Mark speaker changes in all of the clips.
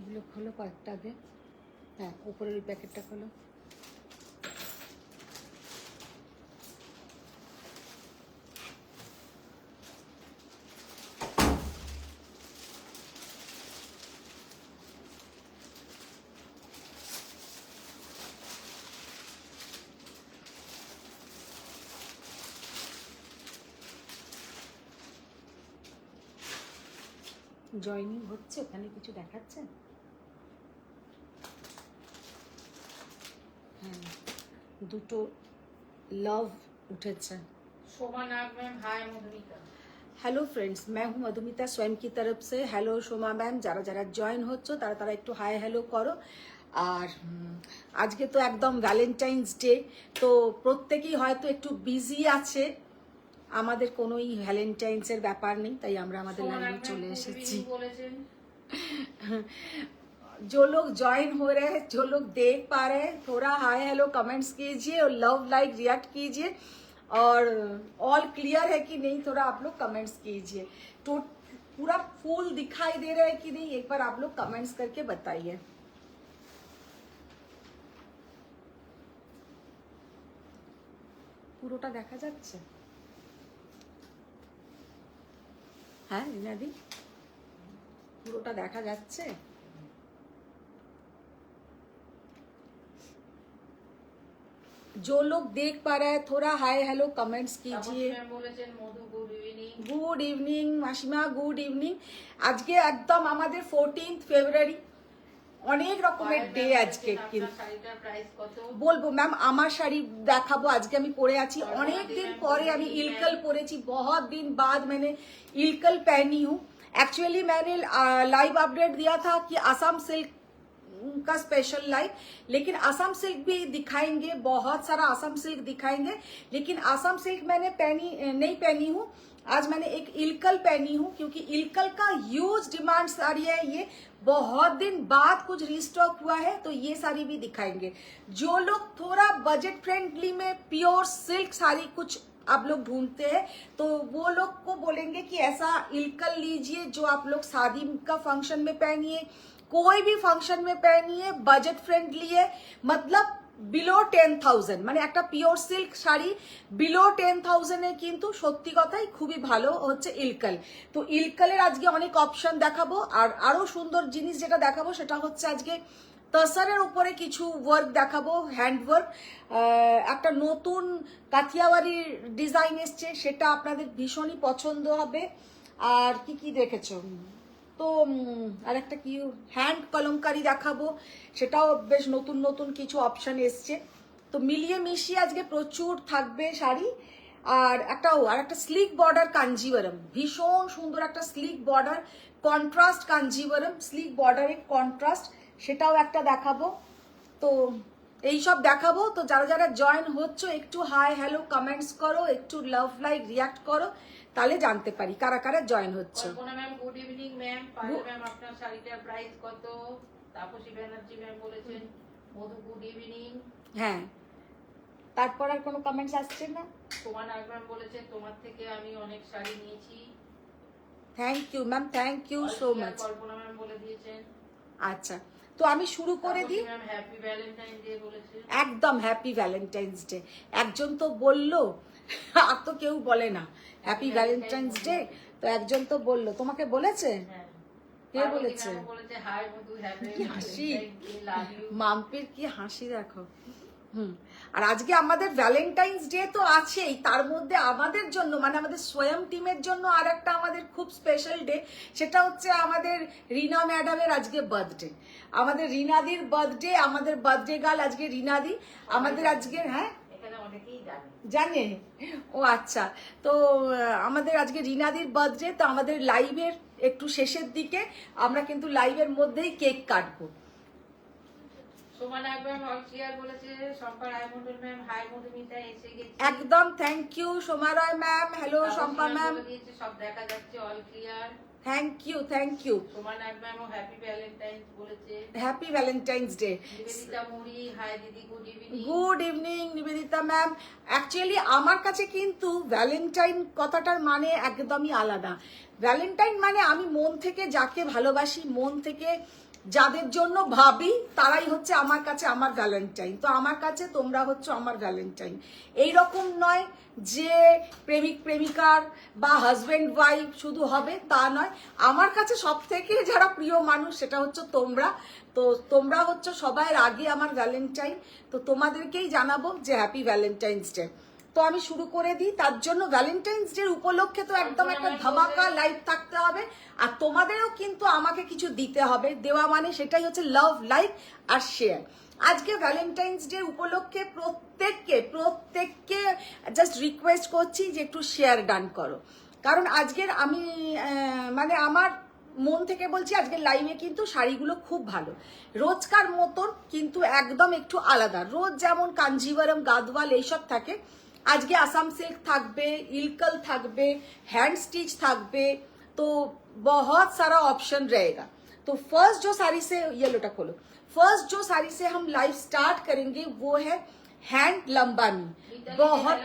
Speaker 1: এগুলো খোলো কয়েকটা আগে। হ্যাঁ, উপরের ওই প্যাকেটটা খোলো। জয়েনিং হচ্ছে, ওখানে কিছু দেখাচ্ছে? হ্যাঁ, দুটো लव उठेছে।
Speaker 2: Shobha Nag ma'am hi Madhumita.
Speaker 1: Hello friends, मैं हूं मधुमिता स्वयं की तरफ से। हेलो সোমা ম্যাম, যারা যারা জয়েন হচ্ছে তারা তারা একটু হাই হ্যালো করো। আর আজকে তো একদম ভ্যালেন্টাইন্স ডে, তো প্রত্যেকেই হয়তো একটু বিজি আছে। আমাদের কোনোই ভ্যালেন্টাইন্সের ব্যাপার নেই, তাই আমরা আমাদের লাইভে চলে এসেছি। जो लोग ज्वाइन हो रहे हैं, जो लोग देख पा रहे हैं, थोड़ा हाय हेलो कमेंट्स कीजिए और लव लाइक रिएक्ट कीजिए। और ऑल क्लियर है कि नहीं, थोड़ा आप लोग कमेंट्स कीजिए। तो पूरा फूल दिखाई दे रहा है कि नहीं, एक बार आप लोग कमेंट्स करके बताइए। পুরোটা দেখা যাচ্ছে? হ্যাঁ রিনাদি, পুরোটা দেখা যাচ্ছে? जो लोग देख पा रहे हैं थोड़ा हाय हेलो कमेंट्स कीजिए। गुड इवनिंग माসিমা, गुड इवनिंग। আজকে একদম আমাদের 14 ফেব্রুয়ারি, অনেক রকমের ডে আজকে। কিন্তু বলবো ম্যাম, আমার শাড়ি দেখাবো। আজকে আমি পরে আছি, অনেক দিন পরে আমি ইলকল পরেছি। बहुत दिन बाद मैंने इलकल पहनी हूँ। एक्चुअली मैंने लाइव अपडेट दिया था कि असम सिल्क का स्पेशल लाइव, लेकिन असम सिल्क भी दिखाएंगे, बहुत सारा असम सिल्क दिखाएंगे। लेकिन असम सिल्क मैंने नहीं पहनी हूँ। आज मैंने एक इलकल पहनी हूँ, क्योंकि इलकल का ह्यूज डिमांड साड़ी है। ये बहुत दिन बाद कुछ रिस्टॉक हुआ है, तो ये साड़ी भी दिखाएंगे। जो लोग थोड़ा बजट फ्रेंडली में प्योर सिल्क साड़ी कुछ आप लोग ढूंढते हैं, तो वो लोग को बोलेंगे कि ऐसा इलकल लीजिए, जो आप लोग शादी का फंक्शन में पहनिए, कोई भी फंक्शन में पहनिए, बजट फ्रेंडली है। मतलब বিলো 10,000, মানে একটা পিওর সিল্ক শাড়ি বিলো 10,000 এ কিন্তু সত্যি কথাই খুবই ভালো হচ্ছে ইলকল। তো ইলকলের আজকে অনেক অপশন দেখাবো। আর আরো সুন্দর জিনিস যেটা দেখাবো সেটা হচ্ছে আজকে তসরের উপরে কিছু ওয়ার্ক দেখাবো, হ্যান্ড ওয়ার্ক। একটা নতুন কাথিয়াওয়ারির ডিজাইন এসছে, সেটা আপনাদের ভীষণই পছন্দ হবে। আর কি কি দেখেছো? তো আর একটা কি হ্যান্ড কলমকারি দেখাবো, সেটাও বেশ নতুন নতুন কিছু অপশন এসছে। তো মিলিয়ে মিশিয়ে আজকে প্রচুর থাকবে শাড়ি। আর একটা স্লিক বর্ডার কাঞ্জিভারম, ভীষণ সুন্দর একটা slick border contrast Kanjivaram, slick বর্ডারের কন্ট্রাস্ট, সেটাও একটা দেখাবো। তো এইসব দেখাবো। তো যারা যারা জয়েন হচ্ছে একটু হাই হ্যালো কমেন্টস করো, একটু লাভ লাইক রিয়াক্ট করো, তাহলে জানতে পারি কারা কারা জয়েন হচ্ছে।
Speaker 2: Kalpana ma'am good evening ma'am. Payel ma'am আপনার শাড়িটার প্রাইস কত? তাপসী ব্যানার্জি ম্যাম বলেছেন মধু গুড ইভিনিং।
Speaker 1: হ্যাঁ, তারপর আর কোনো কমেন্টস আসছে না?
Speaker 2: শোভা নাগ ম্যাম বলেছেন তোমার থেকে আমি অনেক শাড়ি নিয়েছি।
Speaker 1: Thank you ma'am, thank you so much.
Speaker 2: Kalpana ma'am বলে দিয়েছেন।
Speaker 1: আচ্ছা, তো আমি শুরু করে দিই।
Speaker 2: ম্যাম হ্যাপি ভ্যালেন্টাইন ডে বলেছেন।
Speaker 1: একদম হ্যাপি ভ্যালেন্টাইন্স ডে। একজন তো বললো, আর তো কেউ বলে না হ্যাপি ভ্যালেন্টাইন্স ডে, তো একজন তো বললো। তোমাকে বলেছে? কে বলেছে? কি হাসি, মাম্পির কি হাসি দেখো। আর আজকে আমাদের ভ্যালেন্টাইন্স ডে তো আছেই, তার মধ্যে আমাদের জন্য মানে আমাদের স্বয়ং টিমের জন্য আর একটা আমাদের খুব স্পেশাল ডে, সেটা হচ্ছে আমাদের রিনা ম্যাডামের আজকে বার্থডে। আমাদের রিনাদির বার্থডে, আমাদের বার্থডে গার্ল আজকে রিনাদি আমাদের আজকে। হ্যাঁ জানে, ও আচ্ছা। তো আমাদের আজকে রিনাদির বার্থডে, তো আমাদের লাইভের একটু শেষের দিকে আমরা কিন্তু লাইভের মধ্যেই কেক কাটবো। একদম thank you Soma Roy ma'am. Hello Shampa ma'am,
Speaker 2: সব দেখা যাচ্ছে, all clear.
Speaker 1: Thank you, thank you.
Speaker 2: Soma Nag ম্যামও হ্যাপি ভ্যালেন্টাইন্স বলেছে।
Speaker 1: Happy Valentine's day.
Speaker 2: Nibedita Muri hi দিদি good evening.
Speaker 1: Good evening Nibedita ma'am. Actually আমার কাছে কিন্তু ভ্যালেন্টাইন কথাটার মানে একদমই আলাদা। ভ্যালেন্টাইন মানে আমি মন থেকে যাকে ভালোবাসি, মন থেকে যাদের জন্য ভাবি তারাই হচ্ছে আমার কাছে আমার ভ্যালেন্টাইন। তো আমার কাছে তোমরা হচ্ছে আমার ভ্যালেন্টাইন। এইরকম নয় যে প্রেমিক প্রেমিকার বা হাজব্যান্ড ওয়াইফ শুধু হবে তা নয়, আমার কাছে সব থেকে যারা প্রিয় মানুষ সেটা হচ্ছে তোমরা। তো তোমরা হচ্ছে সবার আগে আমার ভ্যালেন্টাইন। তো তোমাদেরকেই জানাবো যে হ্যাপি ভ্যালেন্টাইন্স ডে। তো আমি শুরু করে দিই। তার জন্য ভ্যালেন্টাইন্স ডে উপলক্ষে তো একদম একটা ধামাকা লাইভ থাকতে হবে, আর তোমাদেরও কিন্তু আমাকে কিছু দিতে হবে। দেওয়া মানে সেটাই হচ্ছে লাভ, লাইক আর শেয়ার। আজকে ভ্যালেন্টাইন্স ডে উপলক্ষে প্রত্যেককে জাস্ট রিকোয়েস্ট করছি যে একটু শেয়ার ডান করো। কারণ আজকের আমি মানে আমার মন থেকে বলছি, আজকের লাইভে কিন্তু শাড়িগুলো খুব ভালো, রোজকার মতন কিন্তু একদম একটু আলাদা। রোজ যেমন কাঞ্জিভারম, গাদওয়াল এইসব থাকে, আজকে আসাম সিল্ক থাকবে, ইলকল থাকবে, हैंड स्टिच থাকবে। तो बहुत सारा ऑप्शन रहेगा। तो फर्स्ट जो साड़ी से, ये लोटा खोलो, फर्स्ट जो साड़ी से हम लाइव स्टार्ट करेंगे वो है हैंड लंबानी। बहुत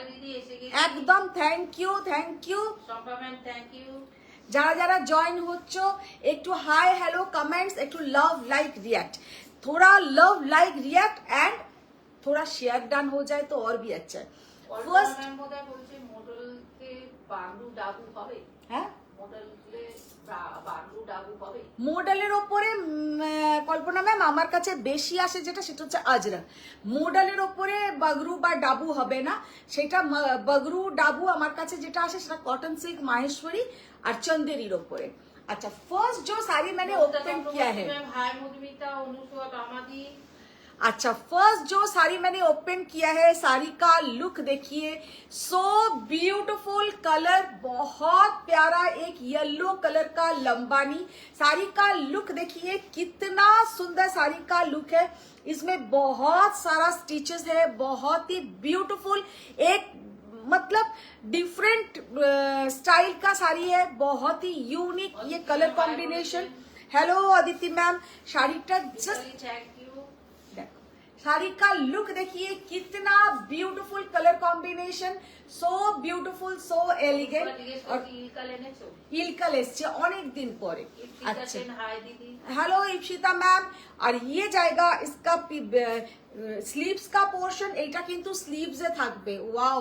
Speaker 1: एकदम थैंक यू
Speaker 2: थैंक यू।
Speaker 1: যারা যারা জয়েন হচ্ছ একটু হাই হ্যালো কমেंट्स, একটু লাভ लाइक रिएक्ट, थोड़ा लव लाइक रिएक्ट एंड थोड़ा शेयर डन हो जाए तो और भी अच्छा है।
Speaker 2: ফার্স্ট বলছে মডেলকে বাগলু ডাবু হবে।
Speaker 1: হ্যাঁ,
Speaker 2: মডেলকে বাগলু ডাবু হবে।
Speaker 1: মডেলের ওপরে কল্পনা ম্যাম আমার কাছে বেশি আসে যেটা, সেটা হচ্ছে আজরা। মডেলের ওপরে বাগরু বা ডাবু হবে না, সেটা বাগরু ডাবু আমার কাছে যেটা আসে সেটা কটন সিল্ক মাহেশ্বরী আর চন্দেরির ওপরে। अच्छा, फर्स्ट जो साड़ी मैंने ओपन किया है,
Speaker 2: हाय मधुमिता, अनुसुआ, दामादी।
Speaker 1: अच्छा, फर्स्ट जो साड़ी मैंने ओपन किया है, साड़ी का लुक देखिए, सो ब्यूटीफुल कलर, बहुत प्यारा एक येलो कलर का लंबानी। साड़ी का लुक देखिए कितना सुंदर साड़ी का लुक है, इसमें बहुत सारा स्टिचेस है, बहुत ही ब्यूटीफुल, एक मतलब डिफरेंट स्टाइल का साड़ी है, बहुत ही यूनिक ये colour combination. Hello Aditi ma'am, साड़ीটা जस्ट
Speaker 2: थैंक यू।
Speaker 1: देखो साड़ी का लुक देखिए कितना beautiful colour combination, so beautiful, so elegant. और ইলকাল এসছে অনেক দিন পরে। अच्छा,
Speaker 2: हाय दीदी।
Speaker 1: Hello Ipsita ma'am. और ये जाएगा इसका स्लीव्स का पोर्शन, এটা কিন্তু স্লিভসে থাকবে। वाओ,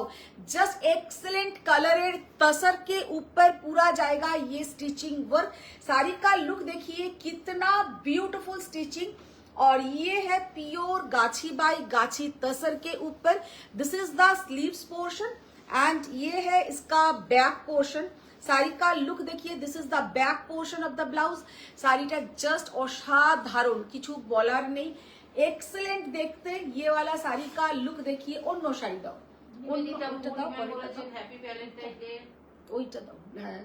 Speaker 1: जस्ट एक्सीलेंट कलर तसर के ऊपर पूरा जाएगा ये स्टिचिंग वर्क। साड़ी का लुक देखिए कितना ब्यूटीफुल स्टिचिंग, और ये है प्योर गाछी बाई गाछी तसर के ऊपर। This is the sleeves portion and ये है इसका बैक पोर्शन। साड़ी का लुक देखिए, this is the back portion of the blouse. साड़ीটা জাস্ট অসাধারণ, কিছু বলার নেই, এক্সেলেন্ট দেখতে। ये वाला साड़ी का लुक देखिए। অন্য শাড়ি দাও,
Speaker 2: ওইটা দাও, হ্যাপি ভ্যালেন্টাইন ডে।
Speaker 1: ওইটা দাও, হ্যাঁ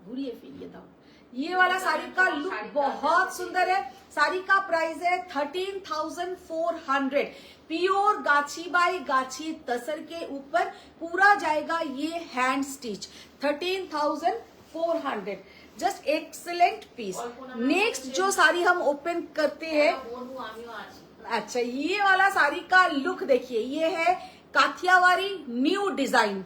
Speaker 1: ঘুরিয়ে ফিরিয়ে দাও। ये वाला साड़ी का लुक बहुत सुंदर है। साड़ी का प्राइस है 13,400। प्योर गाछी बाई गाछी तसर के ऊपर पूरा जाएगा ये hand stitch, 13,400। Just excellent piece. Next जो साड़ी हम ओपन करते हैं, अच्छा, ये वाला साड़ी का लुक देखिए, ये है Kathiawadi new design.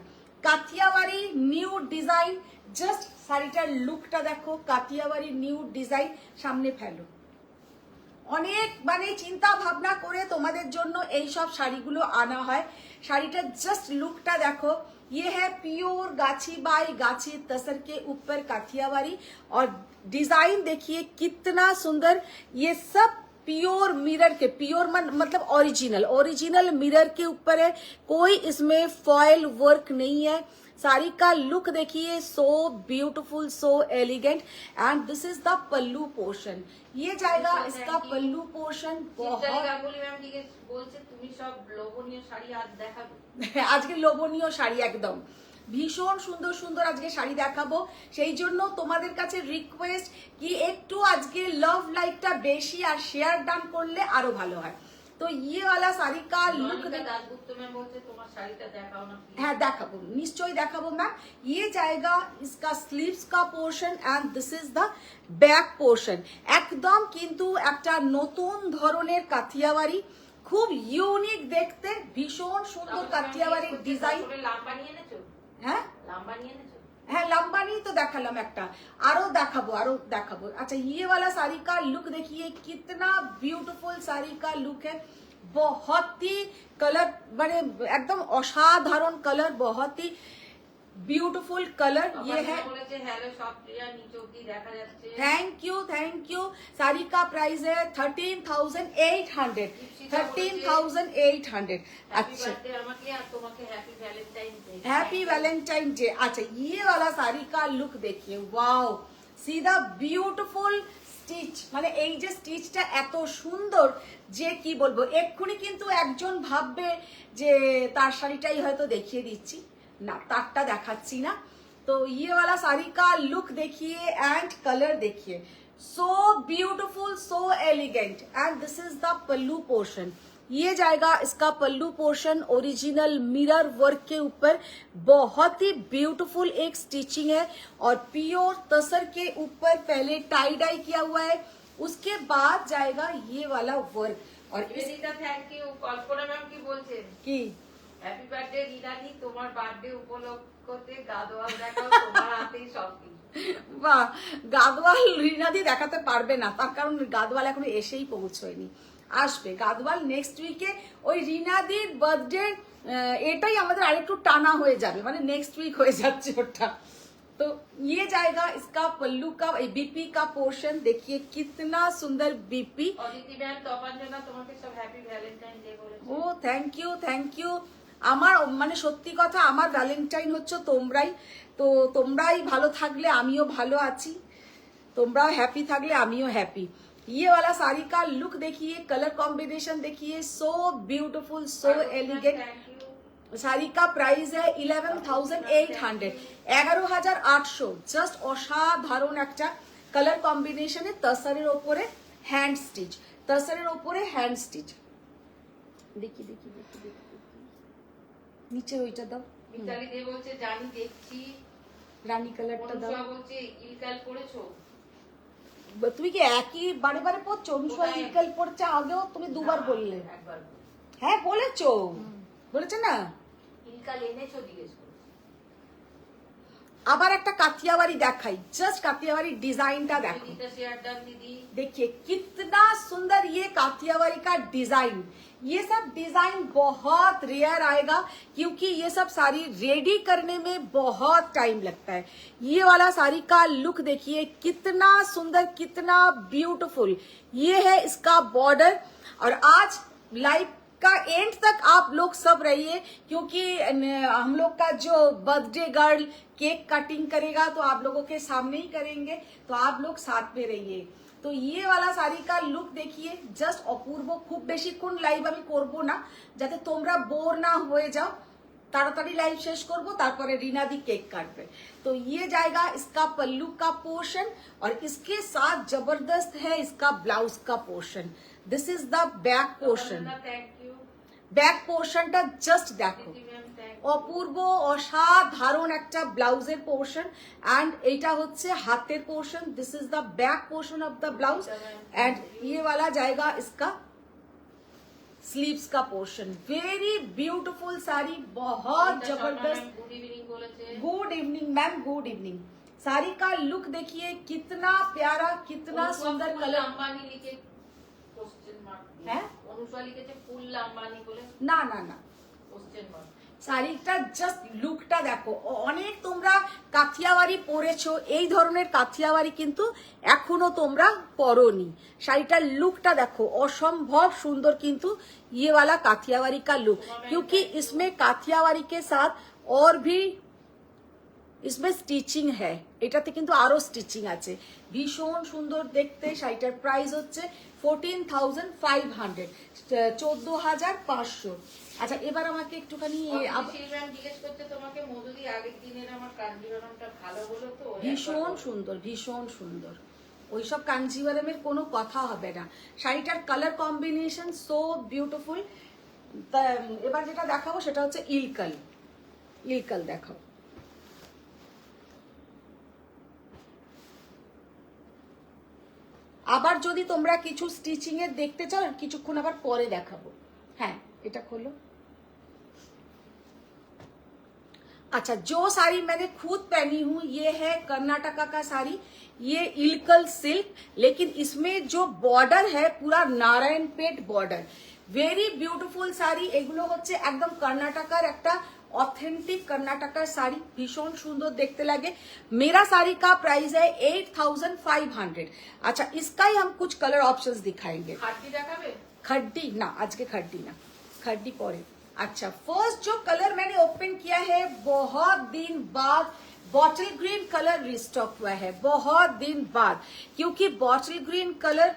Speaker 1: Kathiawadi new design, just শাড়িটার লুকটা দেখো, কাঠিয়াবাড়ি নিউ ডিজাইন। সামনে ফেলো, অনেক মানে চিন্তা ভাবনা করে তোমাদের জন্য এই সব শাড়িগুলো আনা হয়। শাড়িটার জাস্ট লুকটা দেখো, ये है प्योर गाछी बाई गाछी तसर के ऊपर काठियावाड़ी, और डिजाइन देखिए कितना सुंदर। ये सब प्योर मिरर के, प्योर मतलब ओरिजिनल मिरर के ऊपर है, कोई इसमें फॉयल वर्क नहीं है। साड़ी का लुक देखिए, सो beautiful, so elegant, and this is the pallu portion. ये जाएगा इसका पल्लू पोर्शन। बहुत আজকে লোভনীয় শাড়ি, একদম ভীষণ সুন্দর সুন্দর আজকে শাড়ি দেখাবো। সেই জন্য তোমাদের কাছে রিকোয়েস্ট কি একটু আজকে লাভ লাইকটা বেশি আর শেয়ার ডান করলে আরো ভালো হয়। तो ये वाला साड़ी का लुक हाँ देखाबो, निश्चय देखाबो मैम। ये जाएगा इसका स्लीव्स का portion and this is the back portion. एकदम किन्तु একটা নতুন ধরনের কাঠিয়াবাড়ি, খুব ইউনিক দেখতে, ভীষণ সুন্দর কাঠিয়াবাড়ির ডিজাইন।
Speaker 2: লাম্বা নিয়ে এনেছো?
Speaker 1: হ্যাঁ,
Speaker 2: লাম্বা নিয়ে এনেছো?
Speaker 1: হ্যাঁ लंबा नहीं तो দেখালাম একটা, আরো দেখাবো। अच्छा ये वाला साड़ी का लुक देखिए, कितना ब्यूटीफुल साड़ी का लुक है। बहुत ही कलर बड़े एकदम असाधारण कलर, बहुत ही ब्यूटीफुल कलर ये है।
Speaker 2: हेलो शॉप प्रिया नीचे অবধি দেখা যাচ্ছে।
Speaker 1: Thank you. साड़ी का प्राइस है 13,800। 13,800। अच्छा हैप्पी वैलेंटाइन डे। अच्छा ये वाला साड़ी का लुक देखिए, वाओ सीधा ब्यूटीफुल স্টিচ, মানে এই যে স্টিচটা এত সুন্দর যে কি বলবো। এক্ষুনি কিন্তু একজন ভাববে যে তার শাড়িটাই হয়তো দেখিয়ে দিচ্ছি, না তারটা দেখাচ্ছি না। तो ये वाला साड़ी का लुक देखिए एंड कलर देखिए, सो beautiful, so elegant. And this is the pallu portion. ये जाएगा इसका पल्लू पोर्शन ओरिजिनल मिरर वर्क के ऊपर, बहुत ही ब्यूटीफुल एक स्टिचिंग है और प्योर तसर के ऊपर पहले टाई डाई किया हुआ है, उसके बाद जाएगा ये वाला वर्क। और
Speaker 2: थैंक यू। कल्पना मैम की बोलছেন
Speaker 1: की
Speaker 2: হ্যাপি বার্থডে রিনাদি, তোমার বার্থডে উপলক্ষে গাদোয়াল দেখাও, তোমার হাতেই সবকিছু।
Speaker 1: বাহ, গাদওয়াল রিনাদি দেখাতে পারবে না, তার কারণ গাদওয়াল এখনো এসেই পৌঁছয়নি, আসবে গাদওয়াল নেক্সট উইকে। ওই রিনাদির বার্থডে এটাই আমাদের আরেকটু টানা হয়ে যাবে, মানে নেক্সট উইক হয়ে যাচ্ছে ওটা। तो ये जाएगा इसका पल्लू का बीपी का पोर्शन, देखिए कितना सुंदर बीपी।
Speaker 2: অদিতি ম্যাম তপাঞ্জনা তোমাকে সব হ্যাপি ভ্যালেন্টাইন ডে বলেছে।
Speaker 1: ও থ্যাংক ইউ। আমার মানে সত্যি কথা, আমার ভ্যালেন্টাইন হচ্ছে তোমরাই, তো তোমরাই ভালো থাকলে আমিও ভালো আছি, তোমরাও হ্যাপি থাকলে আমিও হ্যাপি। ये वाला साड़ी का लुक देखिए, कलर कॉम्बिनेशन देखिए, सो ब्यूटीफुल, सो एलिगेंट। साड़ी का प्राइस है 11,800, 11,800। জাস্ট অসাধারণ একটা কালার কম্বিনেশনে তসরের ওপরে হ্যান্ড স্টিচ, তসরের ওপরে হ্যান্ড স্টিচ। দেখি নিচে ওইটা দাও।
Speaker 2: মিতালি দে বলছে জানি দেখছি।
Speaker 1: রানী কালারটা দাও।
Speaker 2: অনুষা বলছে ইলকাল পড়েছো?
Speaker 1: তুমি কি একই বারে বারে পড়ছো? অনুষা ইলকাল পড়ছে, আগেও তুমি দুবার বললে।
Speaker 2: একবার
Speaker 1: হ্যাঁ বলেছো, বলেছে না?
Speaker 2: ইলকাল এনেছো জিজ্ঞেস করছি।
Speaker 1: আবার একটা কাথিয়াওয়ারি দেখাই, জাস্ট কাথিয়াওয়ারি डिजाइनটা দেখো। देखिए कितना सुंदर ये काठियावाड़ी का डिजाइन। ये सब डिजाइन बहुत रेयर आएगा, क्योंकि ये सब साड़ी रेडी करने में बहुत टाइम लगता है। ये वाला साड़ी का लुक देखिए, कितना सुंदर, कितना ब्यूटीफुल। ये है इसका बॉर्डर। और आज लाइव का एंड तक आप लोग सब रहिए, क्योंकि हम लोग का जो बर्थडे गर्ल केक कटिंग करेगा तो आप लोगों के सामने ही करेंगे, तो आप लोग साथ में रहिए। तो ये वाला साड़ी का लुक देखिए, জাস্ট অপূর্ব। খুব বেশিক্ষণ লাইভ আমি করব না, যাতে তোমরা বোর না হয়ে যাও, ताड़ाताड़ी लाइव शेष करबो, तारपरे रीनादी केक काटबे। तो ये जाएगा इसका पल्लू का पोर्शन, और इसके साथ जबरदस्त है इसका ब्लाउज का portion. This is the back portion. Back पोर्शनটা জাস্ট দেখো, অপূর্ব অসাধারণ একটা ব্লাউজের পোর্শন। एंड এটা হচ্ছে হাতের portion. This is the back portion of the blouse. And ये वाला जाएगा इसका स्लीव्स का पोर्शन। वेरी ब्यूटीफुल साड़ी, बहुत जबरदस्त। Good evening ma'am, good evening. Sari का लुक देखिए, कितना प्यारा, कितना सुंदर कलर। না না না, শাড়িটা জাস্ট লুকটা দেখো। অনেক তোমরা কাথিয়াওয়ারি পরেছো, এই ধরনের কাথিয়াওয়ারি কিন্তু এখনো তোমরা পরোনি। শাড়িটার লুকটা দেখো, অসম্ভব সুন্দর কিন্তু ये वाला काठियावाड़ी का लुक, क्योंकि इसमें काठियावाड़ी के साथ और भी इसमें स्टिचिंग है। এটাতে কিন্তু আরো স্টিচিং আছে, ভীষণ সুন্দর দেখতে। শাড়িটার প্রাইস হচ্ছে 14,500, 14,500। আচ্ছা এবার আমাকে একটুখানি
Speaker 2: জিজ্ঞেস করতে তোমাকে, মধুদি আগের দিনের আমার কাঞ্জিভারমটা ভালো হলো তো?
Speaker 1: ভীষণ সুন্দর, ভীষণ সুন্দর। ওইসব কাঞ্জিভারমের কোনো কথা হবে না। শাড়িটার কালার কম্বিনেশন সো বিউটিফুল। এবার যেটা দেখাবো সেটা হচ্ছে ইলকাল। ইলকাল দেখাও। আবার যদি তোমরা কিছু স্টিচিং এর দেখতে চাও, কিছুক্ষণ আবার পরে দেখাবো। হ্যাঁ এটা খোলো। अच्छा, जो साड़ी मैंने खुद पहनी हूँ ये है कर्नाटका का साड़ी, ये इलकल सिल्क, लेकिन इसमें जो बॉर्डर है पूरा Narayanpet border, very beautiful sari. এগুলো হচ্ছে একদম কর্ণাটকার একটা ऑथेंटिक कर्नाटका साड़ी, भीषण सुंदर देखते लगे। मेरा साड़ी का प्राइस है 8500। अच्छा, इसका ही हम कुछ कलर ऑप्शंस दिखाएंगे।
Speaker 2: খাটটি দেখাবে?
Speaker 1: खड्डी ना, आज के खड्डी ना, खड्डी पौड़े। अच्छा, फर्स्ट जो कलर मैंने ओपन किया है, बहुत दिन बाद बॉटल ग्रीन कलर रिस्टॉक हुआ है, बहुत दिन बाद, क्योंकि बॉटल ग्रीन कलर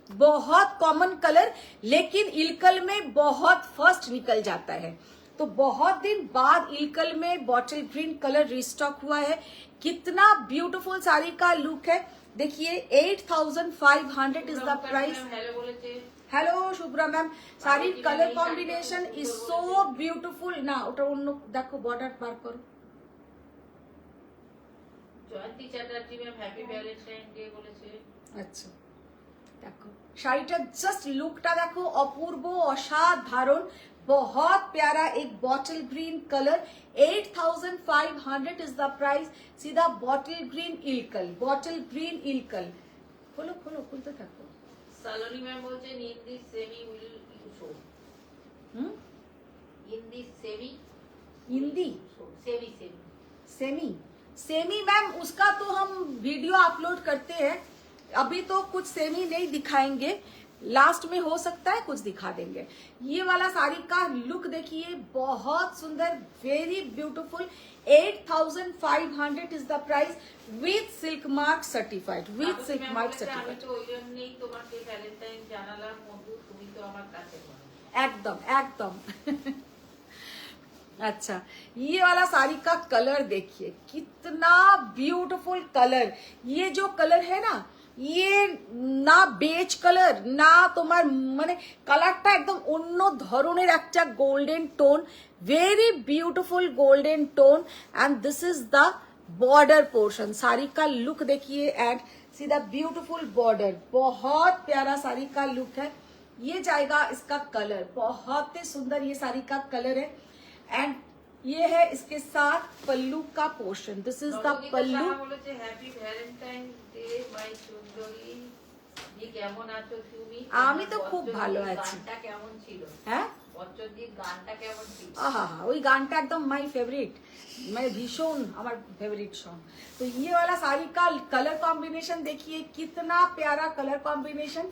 Speaker 1: बहुत कॉमन कलर, लेकिन इलकल में बहुत फर्स्ट निकल जाता है, तो बहुत दिन बाद इलकल में बॉटल ग्रीन कलर रिस्टॉक हुआ है। कितना ब्यूटीफुल साड़ी का लुक है, देखिए 8500 इज द प्राइस।
Speaker 2: হ্যালো বলেছে।
Speaker 1: হ্যালো শুভ্রা ম্যাম, শাড়ির colour combination is so beautiful. না, ওটা অন্য, দেখো বর্ডার বার করো।
Speaker 2: Jayanti Chatterjee ma'am happy valentine day বলেছে।
Speaker 1: আচ্ছা, দেখো শাড়িটার জাস্ট লুকটা দেখো, অপূর্ব অসাধারণ, बहुत प्यारा एक bottle green colour. 8500 is the price. सीधा bottle green Ilkal, bottle green Ilkal. खोलो खोलो, खुलते থাকো।
Speaker 2: সালোনি ম্যাম বলছে in this semi will you show. In this semi
Speaker 1: हिंदी
Speaker 2: semi semi
Speaker 1: semi semi ma'am, उसका तो हम वीडियो अपलोड करते हैं, अभी तो कुछ सेमी नहीं दिखाएंगे, लास्ट में हो सकता है कुछ दिखा देंगे। ये वाला साड़ी का लुक देखिए, बहुत सुंदर, very beautiful. 8500 is the price with silk mark certified, with silk mark
Speaker 2: আমি
Speaker 1: सर्टिफाइड।
Speaker 2: তো ওই জন্যই তোমাকে ভ্যালেন্টাইন জানালাম মধু, তুমি তো আমার কাছে বলো।
Speaker 1: एकदम एकदम अच्छा, ये वाला साड़ी का कलर देखिए, कितना ब्यूटीफुल कलर। ये जो कलर है ना, ये ना বেজ কালার না তোমার, মানে কালারটা একদম অন্য ধরনের একটা golden tone, very beautiful golden tone, and this is the border portion. Sari का लुक देखिए, एंड सीधा ब्यूटीफुल बॉर्डर, बहुत प्यारा साड़ी का लुक है। ये जाएगा इसका कलर, बहुत ही सुंदर ये साड़ी का कलर है, एंड ये है इसके साथ पल्लू का पोर्शन। दिस इज द पल्लू।
Speaker 2: বলেছে হ্যাপি ভ্যালেন্টাইন ডে মাই সুন্দরী, জি কেমন আছো তুমি?
Speaker 1: আমি তো খুব ভালো আছি।
Speaker 2: গানটা কেমন ছিল?
Speaker 1: হ্যাঁ,
Speaker 2: বচ্চনজির গানটা কেমন ছিল?
Speaker 1: আহা, ওই গানটা একদম মাই फेवरेट, मैं भीषण আমার फेवरेट सॉन्ग। तो ये वाला साड़ी का कलर कॉम्बिनेशन देखिए, कितना प्यारा colour combination.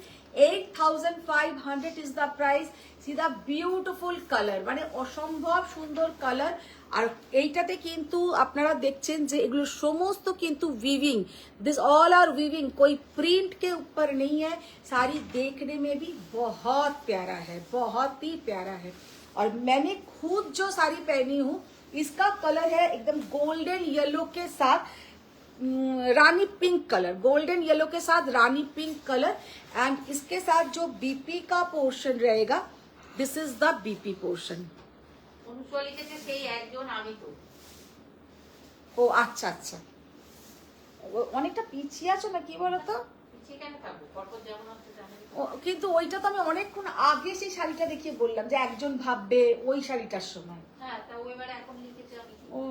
Speaker 1: 8500 is the price. सीधा ब्यूटीफुल কালার, মানে অসম্ভব সুন্দর কালার। আর এইটাতে কিন্তু আপনারা দেখছেন যে এগুলো সমস্ত কিন্তু weaving, this all are weaving, कोई प्रिंट के ऊपर नहीं है। साड़ी देखने में भी बहुत प्यारा है, बहुत ही प्यारा है। और मैंने खुद जो साड़ी पहनी हूँ, इसका कलर है एकदम गोल्डन येलो के साथ रानी पिंक कलर, गोल्डन येलो के साथ रानी पिंक कलर, एंड इसके साथ जो बीपी का पोर्शन रहेगा, this is the BP portion.
Speaker 2: Anushka লিখেছে সেই একজন আমি তো।
Speaker 1: ও আচ্ছা আচ্ছা, অনেকটা পিছিয়ে আছো না, কি বলতো?
Speaker 2: পিছিয়ে কেন থাকবো, পরপর যেমন হচ্ছে জানেন।
Speaker 1: কিন্তু ওইটা তো আমি অনেকক্ষণ আগে সেই শাড়িটা দেখিয়ে বললাম যে একজন ভাববে ওই শাড়িটার সময়।
Speaker 2: হ্যাঁ, তা ওই এবারে এখন লিখেছে আমি তো।
Speaker 1: ও,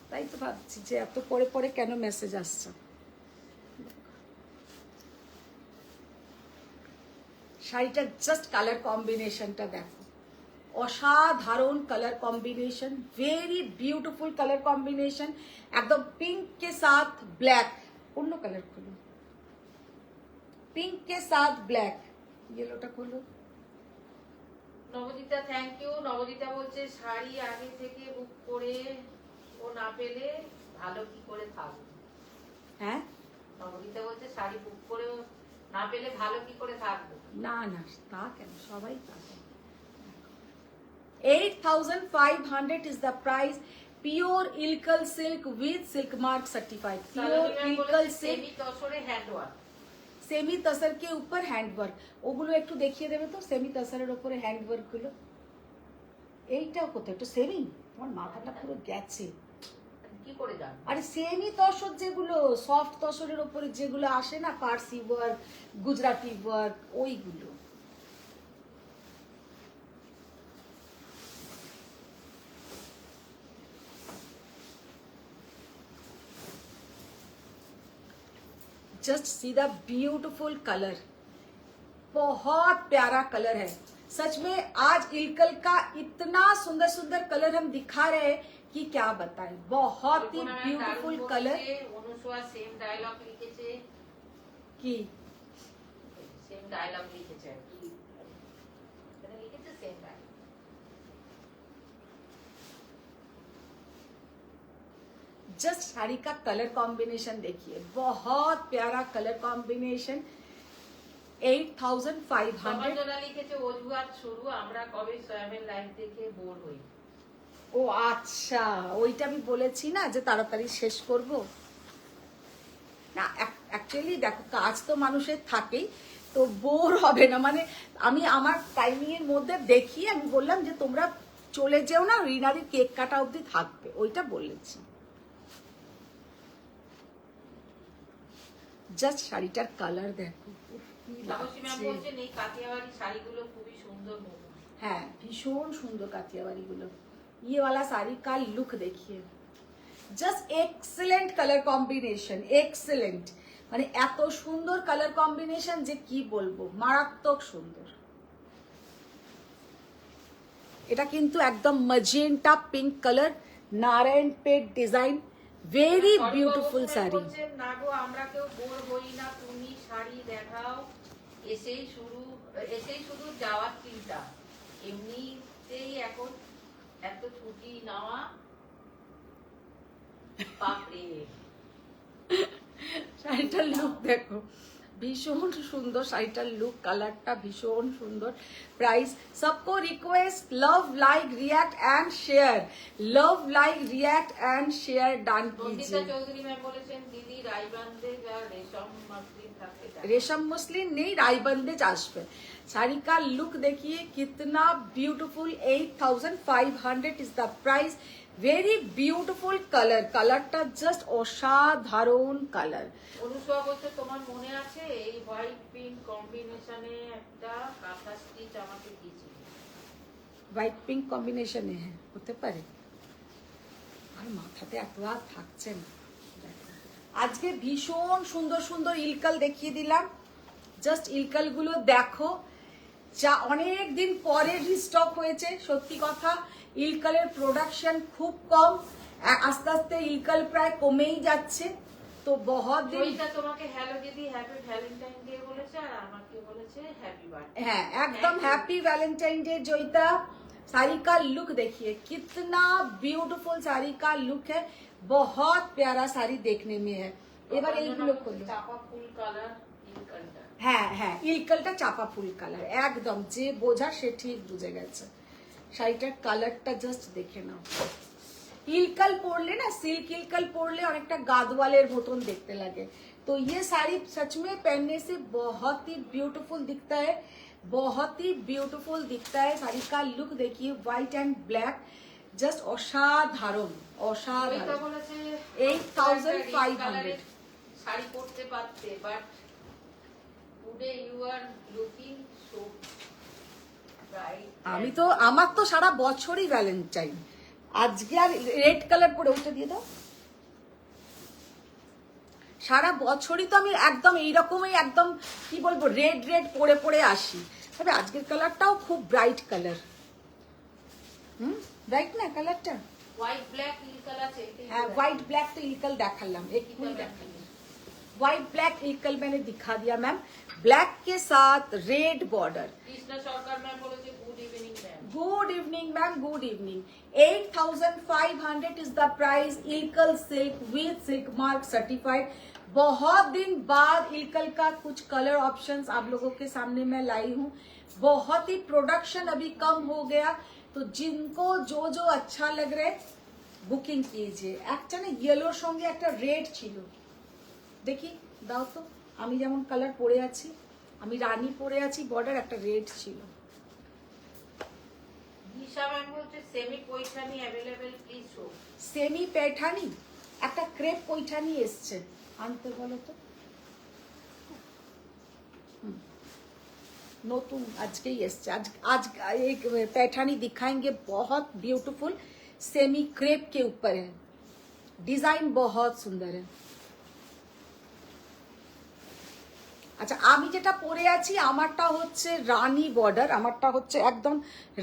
Speaker 1: তাই তো ভাবছি যে এত পরে পরে কেন মেসেজ আসছে। শাড়িটার জাস্ট কালার কম্বিনেশনটা দেখো, অসাধারণ colour combination, very beautiful colour combination. एकदम पिंक के साथ ब्लैक, অন্য কালার খুলো, पिंक के साथ ब्लैक, येलोটা খুলো।
Speaker 2: নবদিতা থ্যাংক ইউ। নবদিতা বলছে শাড়ি আগে থেকে বুক করে ও না পেলে ভালো কি করে থাকবো।
Speaker 1: হ্যাঁ,
Speaker 2: নবদিতা বলছে শাড়ি বুক করে না পেলে ভালো কি করে থাকবো।
Speaker 1: না না, তা কেন, সবাই তা করে। 8500 is the price, pure ilkal silk with silk mark certified, pure ilkal silk,
Speaker 2: semi তসরে হ্যান্ড ওয়ার্ক।
Speaker 1: সেমি তসর के ऊपर हैंड वर्क। ওগুলো একটু দেখিয়ে দেবে তো, সেমি তসরের উপরে হ্যান্ড ওয়ার্ক গুলো। এইটাও কোথায় একটু সেমি, আমার মাথাটা পুরো গেছে।
Speaker 2: কি করে জানো?
Speaker 1: আরে সেমি তসর যেগুলো, সফট তসরের উপরে যেগুলো আসে না, পার্সি ওয়ার্ক, গুজরাটি ওয়ার্ক, ওইগুলো। Just see the beautiful colour, बहुत प्यारा कलर है सच में। आज इल्कल का इतना सुंदर सुंदर कलर हम दिखा रहे हैं कि क्या बताएं, बहुत ही beautiful colour.
Speaker 2: Anusuya same dialogue লিখেছে
Speaker 1: কি
Speaker 2: সেম ডায়লগ লিখেছে কি এখানে লিখেছে সেম ডায়লগ।
Speaker 1: जस्ट साड़ी का कलर कॉम्बिनेशन देखिए, बहुत प्यारा कलर कॉम्बिनेशन। 8500।
Speaker 2: সমাজনা লিখেছে অজুহাত শুরু, আমরা কবে সোয়াবিন লাইভ দেখে বোর হই।
Speaker 1: ও আচ্ছা, ওইটা আমি বলেছি না যে তাড়াতাড়ি শেষ করব না। অ্যাকচুয়ালি দেখো কাজ তো মানুষের থাকেই, তো বোর হবে না মানে আমি আমার টাইমিং এর মধ্যে দেখি আমি বললাম যে তোমরা চলে যেও না, রিনারির কেক কাটা অবধি থাকবে, ওইটা বলেছি। জাস্ট শাড়িটার কালার দেখো,
Speaker 2: তাপসী ম্যাম বলছেন এই কাটিয়াবাড়ি শাড়িগুলো খুবই সুন্দর মধু।
Speaker 1: হ্যাঁ ভীষণ সুন্দর কাঠিয়াবাড়িগুলো। ये वाला साड़ी का लुक देखिए, just excellent colour combination, excellent মানে এত সুন্দর কালার কম্বিনেশন যে কি বলবো, মারাত্মক সুন্দর। এটা কিন্তু একদম magenta pink colour, Narayanpet design, very beautiful sari.
Speaker 2: না গো আমরা কেউ বোর হই না, তুমি শাড়ি দেখাও, এসেই শুধু যাওয়ার চিন্তা, এমনিতেই এখন এত ছুটি নেওয়া বাপরে।
Speaker 1: শাড়িটার লুক দেখো, ভীষণ সুন্দর শাড়িটার লুক, কালারটা ভীষণ সুন্দর। প্রাইস सबको request love like react and share, love like react and share डान
Speaker 2: নন্দিতা
Speaker 1: कीजिए।
Speaker 2: চৌধুরী ম্যাম বলেছেন দিদি রাইবান্ধে যা রেশম মসলিন থাকতে চায়।
Speaker 1: रेशम मुस्लिम नहीं, राईबंदेज আসবে। শাড়ি का लुक देखिए कितना beautiful, 8500 is the price. Very beautiful colour, कलरটা জাস্ট অসাধারণ কালার।
Speaker 2: অনুসোয়া বলছে তোমার মনে আছে এই হোয়াইট পিঙ্ক কম্বিনেশনে একটা কাঁথা স্টিচ আমাকে দিয়েছিল।
Speaker 1: হোয়াইট পিঙ্ক কম্বিনেশনে হ্যাঁ হতে পারে, আর মাথাতে এত আর থাকছে না। আজকে ভীষণ সুন্দর সুন্দর ইলকাল দেখিয়ে দিলাম, জাস্ট ইলকাল গুলো দেখো, যা অনেক দিন পরে রিস্টক হয়েছে। সত্যি কথা ইলকালের প্রোডাকশন খুব কম, আস্তে আস্তে ইলকাল প্রায় কমেই যাচ্ছে। তো বহুত দিন
Speaker 2: জয়িতা তোমাকে হ্যালো দিদি হ্যাপি ভ্যালেন্টাইন ডে বলেছে, আর আমাকে বলেছে হ্যাপি বার্থডে।
Speaker 1: हाँ एकदम happy Valentine day Joita. Sari का लुक देखिए कितना ब्यूटीफुल साड़ी का लुक है, बहुत प्यारा साड़ी देखने में है। এবার এইগুলো করলো,
Speaker 2: চাপা ফুল কালার ইনকালটা।
Speaker 1: হ্যাঁ হ্যাঁ ইলকালটা চাপা ফুল কালার, একদম যে বোঝা সে ঠিক বুঝে গেছে। শাড়িটার কালারটা জাস্ট দেখে নাও। ইলকাল পরলে না, সিল্ক ইলকাল পরলে অনেকটা গাদওয়ালের মতন দেখতে লাগে। तो ये साड़ी सच में पहनने से बहुत ही ब्यूटीफुल दिखता है, बहुत ही ब्यूटीफुल दिखता है। साड़ी का लुक देखिए व्हाइट एंड ब्लैक, जस्ट অসাধারণ অসাধারণ। 8500
Speaker 2: শাড়ি পরতে পারতে, but today you are looking so bright.
Speaker 1: আমি তো আমার তো সারা বছরই ভ্যালেন্টাইন, আজকে আর রেড কালার পরে উঠে দিয়ে দাও। সারা বছরই তো আমি একদম এইরকমই একদম কি বলবো রেড রেড পরে পরে আসি, তবে আজকের কালারটাও খুব ব্রাইট কালার। ব্রাইট না কালারটা?
Speaker 2: হোয়াইট ব্ল্যাক ইলকাল আছে।
Speaker 1: হ্যাঁ হোয়াইট ব্ল্যাক তো ইলকাল দেখালাম, এক্ষুনি দেখালাম। व्हाइट ब्लैक इलकल मैंने दिखा दिया मैम, ब्लैक के साथ रेड बॉर्डर।
Speaker 2: কৃষ্ণা সরকার ম্যাম বলেছে good evening ma'am.
Speaker 1: Good evening ma'am, good evening. 8500 is the price, Ilkal silk with silk mark certified. बहुत दिन बाद इलकल का कुछ कलर ऑप्शंस आप लोगों के सामने मैं लाई हूँ। बहुत ही प्रोडक्शन अभी कम हो गया, तो जिनको जो जो अच्छा लग रहा है बुकिंग कीजिए। একটা না ইয়েলোর সঙ্গে একটা রেড ছিল, দেখি দাও তো। আমি যেমন কালার পরে আছি, আমি রানী পরে আছি, বর্ডার একটা রেড ছিল।
Speaker 2: দিশা ম্যাম বলছে semi Paithani available please show.
Speaker 1: Semi Paithani, একটা ক্রেপ পৈঠানি এসছে, আনতে বলো তো। নতুন আজকেই এসছে, आज एक पैठानी दिखाएंगे, बहुत ब्यूटीफुल सेमी क्रेप के ऊपर है, डिजाइन बहुत सुंदर है। আচ্ছা আমি যেটা পরে আছি আমারটা হচ্ছে রানী বর্ডার, আমারটা হচ্ছে একদম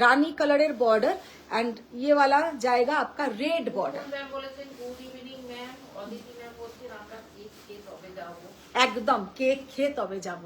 Speaker 1: রানী কালারের বর্ডার এন্ড ইয়ে वाला जाएगा आपका रेड बॉर्डर।
Speaker 2: ম্যাম বলেছেন good evening ma'am, Aditi ma'am বলছেন আমরা কেক খেয়ে তবে যাবো।
Speaker 1: একদম কেক খেয়ে তবে যাব।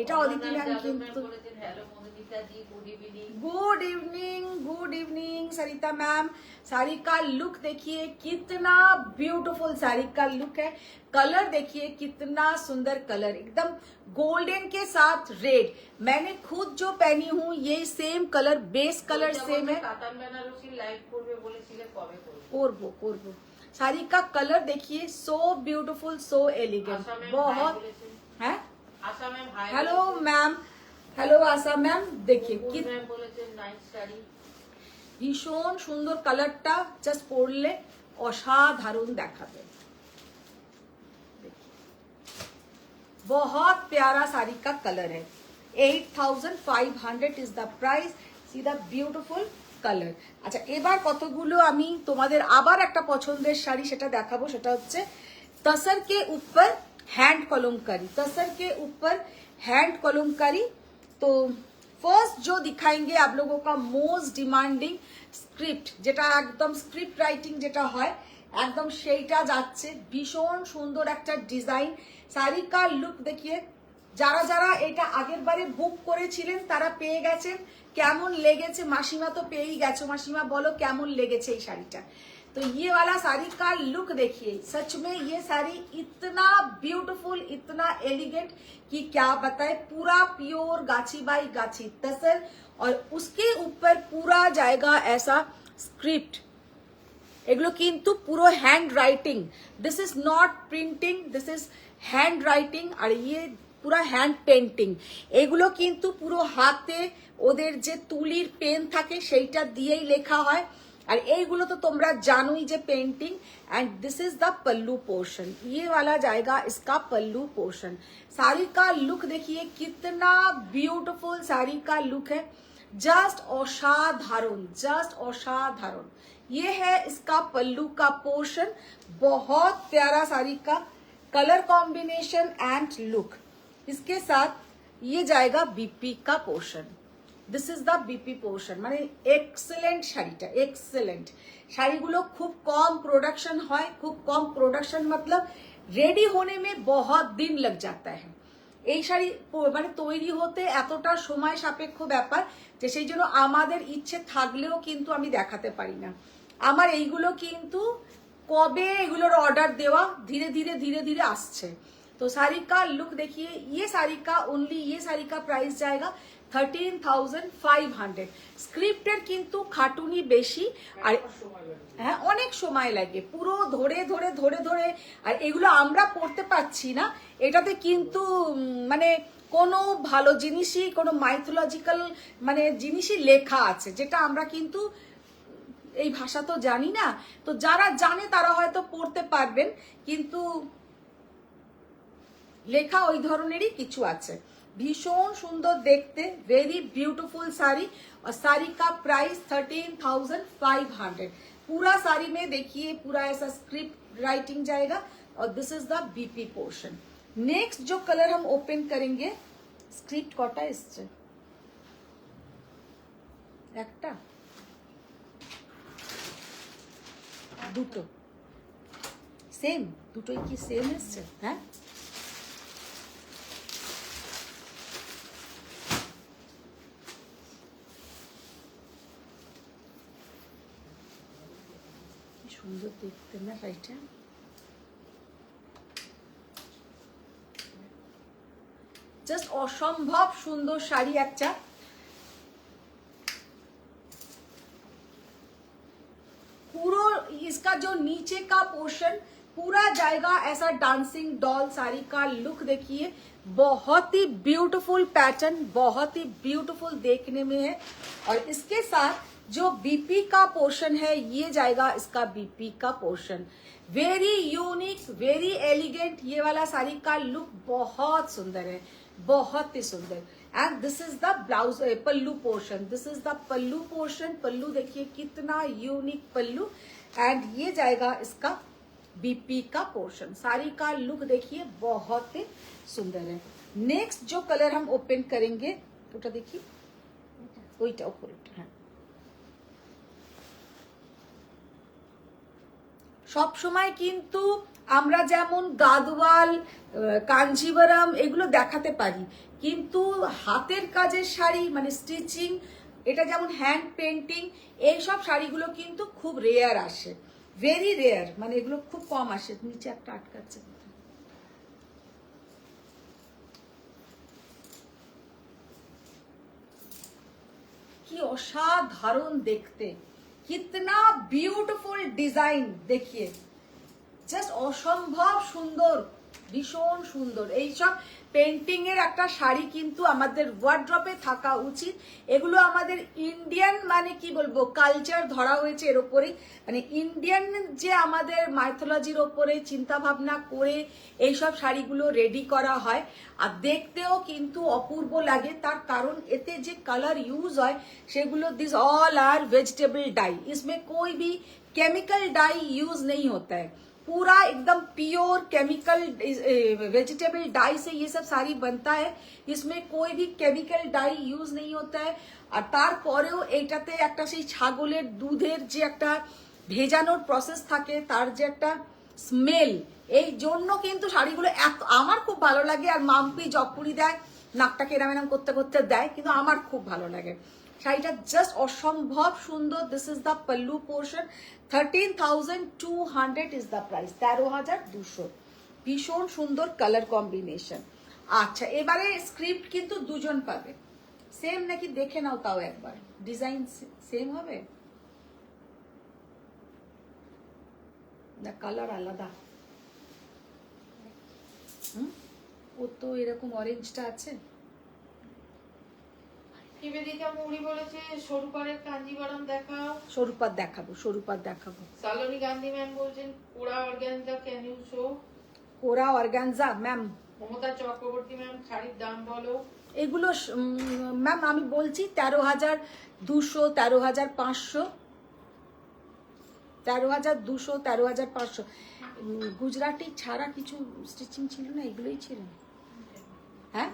Speaker 1: এটা অদিতি ম্যাম কিন্তু
Speaker 2: বলেছেন হ্যালো মধুমিতা জি গুড ইভিনিং।
Speaker 1: गुड इवनिंग सरिता मैम। साड़ी का लुक देखिए कितना ब्यूटीफुल साड़ी का लुक है, कलर देखिए कितना सुंदर कलर, एकदम गोल्डन के साथ रेड। मैंने खुद जो पहनी हूँ ये same colour, base colour same है।
Speaker 2: কাতান বেনারসি লাইভ করবে বলেছিলে কবে করবে?
Speaker 1: कोरबो कोरबो साड़ी का कलर देखिए सो ब्यूटीफुल सो एलिगेंट, बहुत है।
Speaker 2: Asha ma'am hi.
Speaker 1: Hello ma'am, hello Asha ma'am. देखिए
Speaker 2: কি ম্যাম বলেছেন নাইস শাড়ি।
Speaker 1: ভীষণ সুন্দর কালারটা, জাস্ট পরলে অসাধারণ দেখাবে। बहुत प्यारा साड़ी का कलर है। 8500 is the price. C the beautiful colour. আচ্ছা এবার কতগুলো আমি তোমাদের আবার একটা পছন্দের শাড়ি সেটা দেখাবো, সেটা হচ্ছে तसर के ऊपर हैंड कलमकारी, तसर के ऊपर हैंड कलमकारी। तो फर्स्ट जो दिखाएंगे आप लोगों का मोस्ट डिमांडिंग स्क्रिप्ट, যেটা একদম স্ক্রিপ্ট রাইটিং যেটা হয় একদম সেইটা যাচ্ছে। ভীষণ সুন্দর একটা ডিজাইন। শাড়ি কা লুক দেখিয়ে, যারা যারা এটা আগের বারে বুক করেছিলেন তারা পেয়ে গেছেন। কেমন লেগেছে মাসিমা তো পেয়েই গেছো, মাসিমা বলো কেমন লেগেছে এই শাড়িটা। तो ये वाला साड़ी का लुक देखिए, सच में ये साड़ी इतना ब्यूटीफुल, इतना एलिगेंट कि क्या बताए। पूरा प्योर गाछी बाई गाछी तसर और उसके ऊपर पूरा जाएगा ऐसा स्क्रिप्ट। এগুলো কিন্তু পুরো handwriting, this is not printing, this is handwriting. আর ইয়ে পুরো হ্যান্ড পেন্টিং। এগুলো কিন্তু পুরো হাতে ওদের যে তুলির পেন থাকে সেইটা দিয়েই লেখা হয়। और এইগুলো तो তোমরা জানোই যে painting. And this is the pallu portion, ये वाला जाएगा इसका पल्लू पोर्शन। साड़ी का लुक देखिए कितना ब्यूटीफुल साड़ी का लुक है, जस्ट असाधारण, जस्ट असाधारण। ये है इसका पल्लू का पोर्शन। बहुत प्यारा साड़ी का कलर कॉम्बिनेशन एंड लुक। इसके साथ ये जाएगा बीपी का portion. This is the BP portion. মানে এক্সেলেন্ট শাড়িটা, এক্সেলেন্ট। শাড়িগুলো খুব কম প্রোডাকশন হয়, খুব কম প্রোডাকশন मतलब রেডি होने में बहुत दिन लग जाता है। এই শাড়ি মানে তৈরি হতে এতটা সময় সাপেক্ষ ব্যাপার যে সেই জন্য আমাদের ইচ্ছে থাকলেও কিন্তু আমি দেখাতে পারি না। আমার এইগুলো কিন্তু কবে এগুলোর অর্ডার দেওয়া, ধীরে ধীরে ধীরে ধীরে আসছে। तो साड़ी का लुक देखिए, ये साड़ी का ओनली ये साड़ी का प्राइस जाएगा 13,500। স্ক্রিপ্টের কিন্তু খাটুনি বেশি আর হ্যাঁ অনেক সময় লাগে, পুরো ধরে ধরে ধরে ধরে। আর এগুলো আমরা পড়তে পারছি না, এটাতে কিন্তু মানে কোনো ভালো জিনিসই, কোনো মাইথোলজিক্যাল মানে জিনিসই লেখা আছে যেটা আমরা কিন্তু এই ভাষা তো জানি না। তো যারা জানে তারা হয়তো পড়তে পারবেন, কিন্তু লেখা ওই ধরনেরই কিছু আছে। भीषण सुंदर देखते, वेरी ब्यूटीफुल साड़ी। और साड़ी का प्राइस 13,500। पूरा साड़ी में देखिए पूरा ऐसा स्क्रिप्ट राइटिंग जाएगा और this is the BP portion. Next जो कलर हम ओपन करेंगे, स्क्रिप्ट कटा इससे একটা দুটো সেম, দুটোই কি সেম এসছে? হ্যাঁ সুন্দর দেখতে না শাড়িটা। জাস্ট অসম্ভব সুন্দর শাড়ি একটা। पूरा इसका जो नीचे का पोर्शन पूरा जाएगा ऐसा डांसिंग डॉल। साड़ी का लुक देखिए, बहुत ही ब्यूटीफुल पैटर्न, बहुत ही ब्यूटीफुल देखने में है। और इसके साथ जो बीपी का पोर्शन है ये जाएगा इसका बीपी का portion. Very unique, very elegant. ये वाला साड़ी का लुक बहुत सुंदर है, बहुत ही सुंदर। And this is the blouse pallu portion, this is the pallu portion. Pallu देखिए कितना यूनिक पल्लू। एंड ये जाएगा इसका बीपी का पोर्शन। साड़ी का लुक देखिए बहुत ही सुंदर है। नेक्स्ट जो कलर हम ओपन करेंगे ওটা দেখি ওইটা উপরেটা হ্যাঁ সব সময় কিন্তু আমরা যেমন গাদওয়াল কাঞ্জিভারাম এগুলো দেখাতে পারি কিন্তু হাতের কাজের শাড়ি মানে স্টিচিং এটা যেমন হ্যান্ড পেন্টিং এই সব শাড়িগুলো কিন্তু খুব রেয়ার আসে ভেরি রেয়ার মানে এগুলো খুব কম আসে নিচে একটা আটকাচ্ছে কি অসাধারণ দেখতে कितना ब्यूटीफुल डिजाइन देखिए জাস্ট অসম্ভব সুন্দর ভীষণ সুন্দর এই সব পেন্টিং এর একটা শাড়ি কিন্তু আমাদের ওয়ার্ড্রপে থাকা উচিত এগুলো আমাদের ইন্ডিয়ান মানে কি বলবো কালচার ধরা হয়েছে এর উপরে মানে ইন্ডিয়ান যে আমাদের মাইথোলজির উপরে চিন্তা ভাবনা করে এই সব শাড়িগুলো রেডি করা হয় আর দেখতেও কিন্তু অপূর্ব লাগে তার কারণ এতে যে কালার ইউজ হয় সেগুলো this all are vegetable dye इसमें कोई भी केमिकल डाई यूज नहीं होता है पूरा एकदम प्योर केमिकल वेजिटेबल डाई से ये सब साड़ी बनता है इसमें कोई भी केमिकल डाई यूज नहीं होता है আর তারপরেও এইটাতে একটা সেই ছাগলের দুধের যে একটা ভেজানোর প্রসেস থাকে তার যে একটা স্মেল এই জন্য কিন্তু শাড়িগুলো এত আমার খুব ভালো লাগে আর মাম্পি জপুরি দেয় নাকটাকে এরম এরম করতে করতে দেয় কিন্তু আমার খুব ভালো লাগে শাড়িটা জাস্ট অসম্ভব সুন্দর this is the pallu portion 13,200 is the price 13,200 ভীষণ সুন্দর কালার কম্বিনেশন আচ্ছা এবারে স্ক্রিপ্ট কিন্তু দুজন পাবে সেম নাকি দেখে নাও তাও একবার ডিজাইন সেম হবে না কালার আলাদা ও তো এরকম অরেঞ্জটা আছে
Speaker 2: নিবেদিতা মৌরি বলেছে স্বরূপারের কাঞ্জিভারাম দেখাও
Speaker 1: স্বরূপার দেখাবো
Speaker 2: সালোনি গান্ধী ম্যাম বলছেন কোরা অর্গানজা ক্যান ইউ শো
Speaker 1: কোরা organza ma'am
Speaker 2: Mamata Chakraborty ma'am শাড়ির দাম বলো
Speaker 1: এগুলো ম্যাম আমি বলছি 13,200 13,500 13,200 13,500 গুজরাটি ছাড়া কিছু স্টিচিং ছিল না এগুলোই ছিল হ্যাঁ